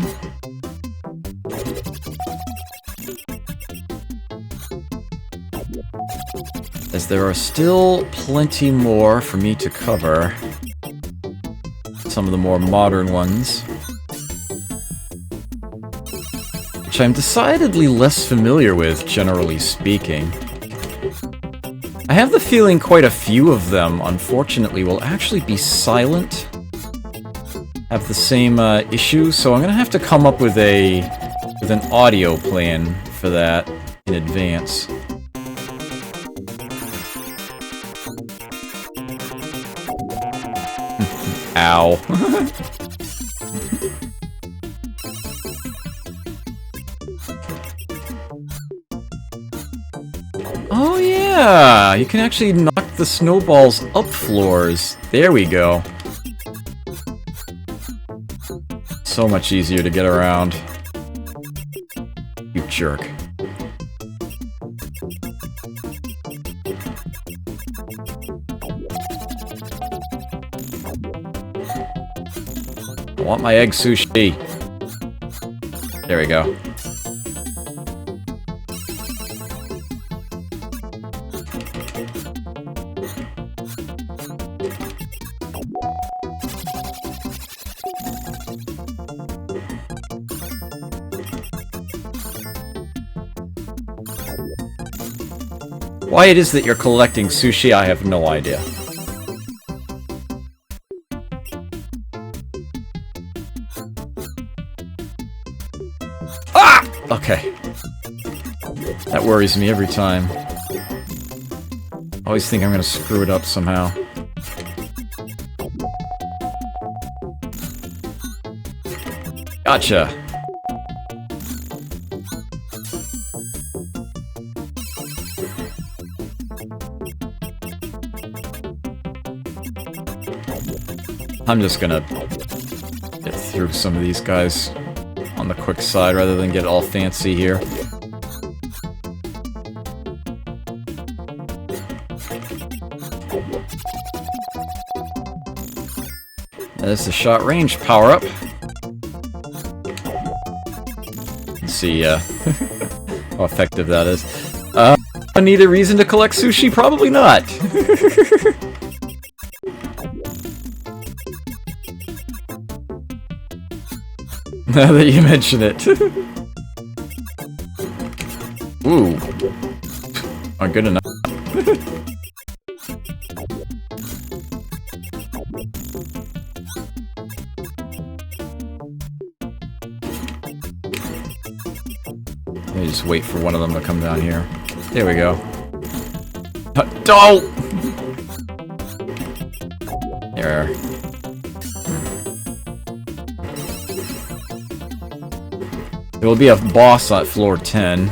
As there are still plenty more for me to cover. Some of the more modern ones. Which I'm decidedly less familiar with, generally speaking. I have the feeling quite a few of them, unfortunately, will actually be silent. Have the same issue, so I'm gonna have to come up with an audio plan for that in advance. Ow. Oh yeah! You can actually knock the snowballs up floors. There we go. So much easier to get around. You jerk. I want my egg sushi. There we go. Why it is that you're collecting sushi, I have no idea. Ah! Okay. That worries me every time. I always think I'm gonna screw it up somehow. Gotcha! I'm just gonna get through some of these guys on the quick side rather than get all fancy here. There's the shot range power-up. Let's see how effective that is. I need a reason to collect sushi? Probably not. Now that you mention it. Ooh. Not good enough. Let me just wait for one of them to come down here. There we go. Oh! There. There will be a boss at floor 10.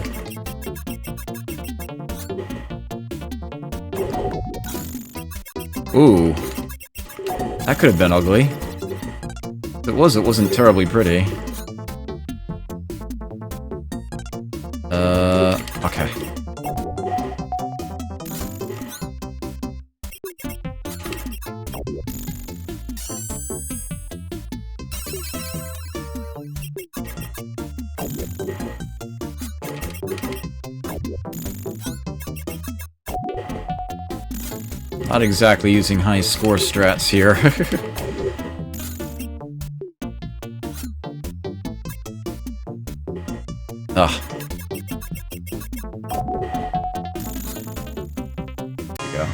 Ooh. That could have been ugly. If it wasn't terribly pretty. Okay. Not exactly using high score strats here. Ugh. There you go.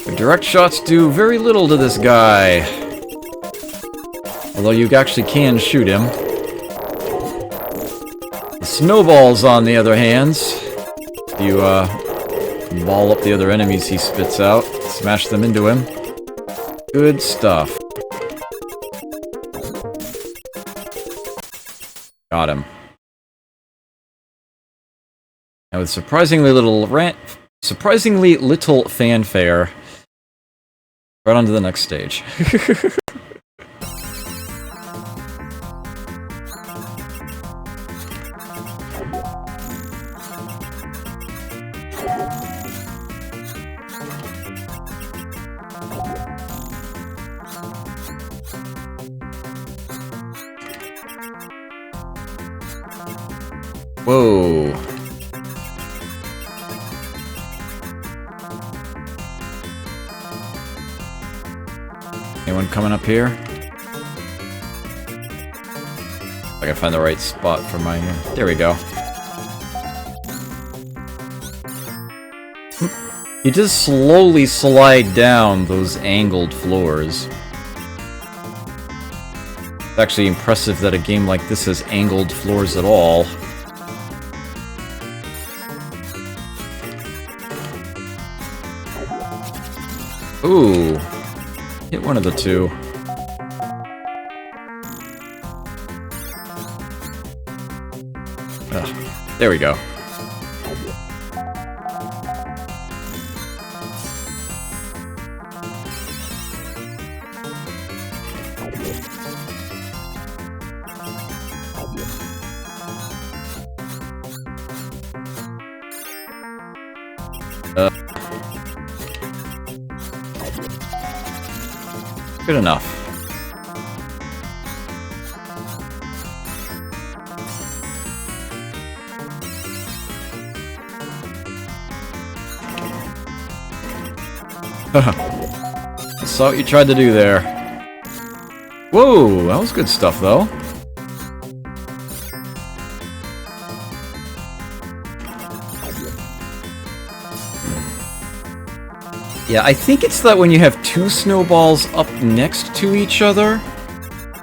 The direct shots do very little to this guy. Although you actually can shoot him. The snowballs, on the other hand, you ball up the other enemies he spits out, smash them into him. Good stuff. Got him. Now with surprisingly little fanfare, right on to the next stage. Whoa. Anyone coming up here? I gotta find the right spot for my... There we go. You just slowly slide down those angled floors. It's actually impressive that a game like this has angled floors at all. Ooh. Hit one of the two. Ugh. There we go. Good enough. Saw what you tried to do there. Whoa, that was good stuff, though. Yeah, I think it's that when you have two snowballs up next to each other,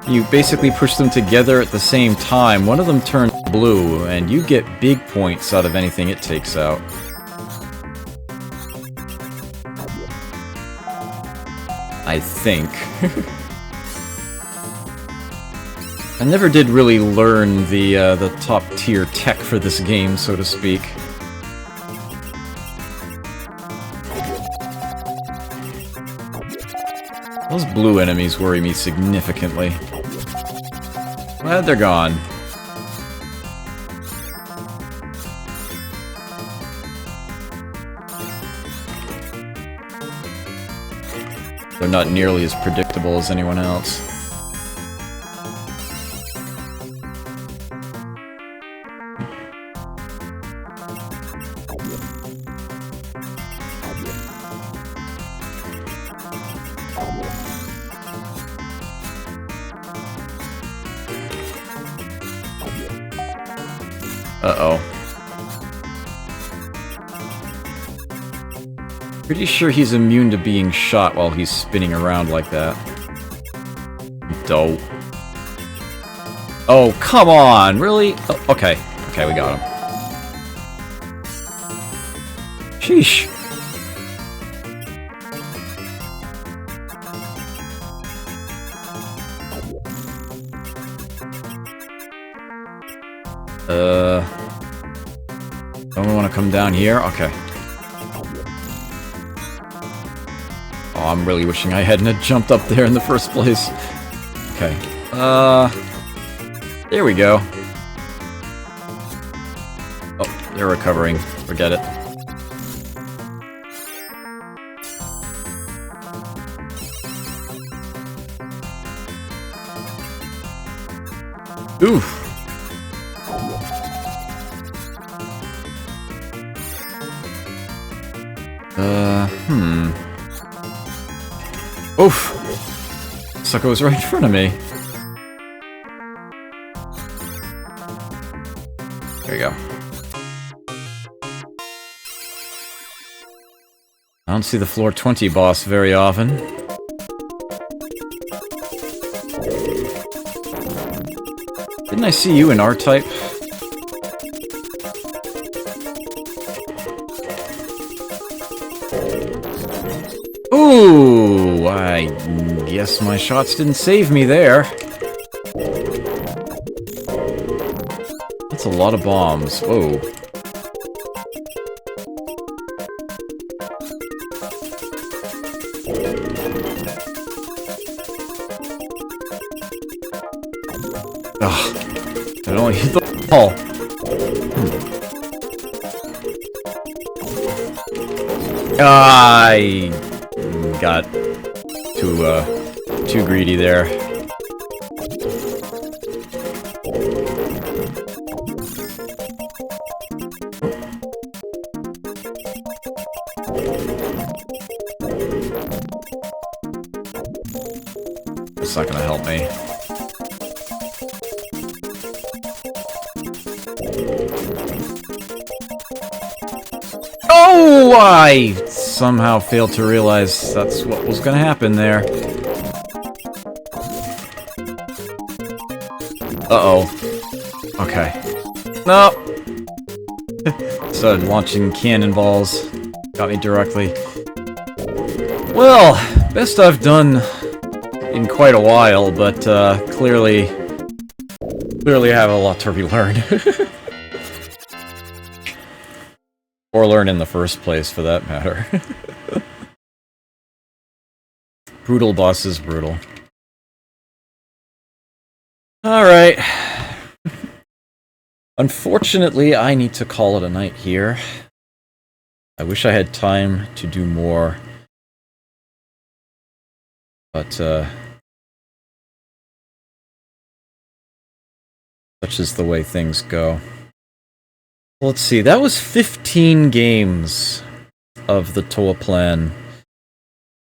you basically push them together at the same time. One of them turns blue, and you get big points out of anything it takes out. I think. I never did really learn the top-tier tech for this game, so to speak. Those blue enemies worry me significantly. Glad they're gone. They're not nearly as predictable as anyone else. Uh-oh. Pretty sure he's immune to being shot while he's spinning around like that. Dope. Oh, come on! Really? Oh, okay. Okay, we got him. Sheesh. Don't we want to come down here? Okay. Oh, I'm really wishing I hadn't have jumped up there in the first place. Okay. There we go. Oh, they're recovering. Forget it. Oof. Oof! Sucker was right in front of me. There you go. I don't see the floor 20 boss very often. Didn't I see you in R-Type? Ooh, I guess my shots didn't save me there. That's a lot of bombs. Whoa. Ugh. I don't hit the ball. I got too greedy there. It's not gonna help me. Oh, I somehow failed to realize that's what was gonna happen there. Uh-oh. Okay. No! Started launching cannonballs. Got me directly. Well, best I've done in quite a while, but clearly I have a lot to relearn. Or learn in the first place, for that matter. Brutal boss is brutal. Alright. Unfortunately, I need to call it a night here. I wish I had time to do more. But, such is the way things go. Let's see, that was 15 games of the TōaPlan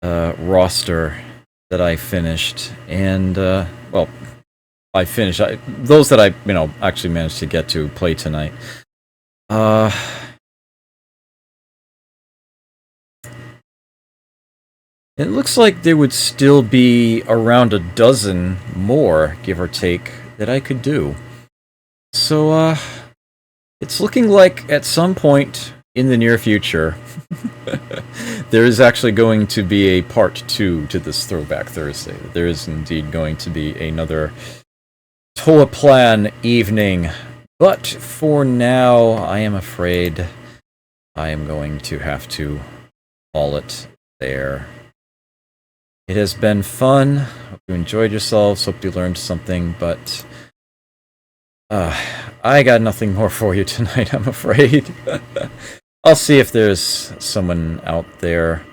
roster that I finished, and, well, I finished, those that I, actually managed to get to play tonight. It looks like there would still be around a dozen more, give or take, that I could do. So, it's looking like at some point in the near future, there is actually going to be a part 2 to this Throwback Thursday. There is indeed going to be another TōaPlan evening. But for now, I am afraid I am going to have to call it there. It has been fun. Hope you enjoyed yourselves. Hope you learned something, but I got nothing more for you tonight, I'm afraid. I'll see if there's someone out there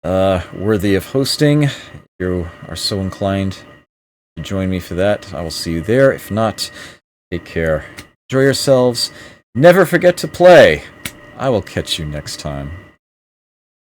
worthy of hosting. If you are so inclined to join me for that, I will see you there. If not, take care. Enjoy yourselves. Never forget to play. I will catch you next time.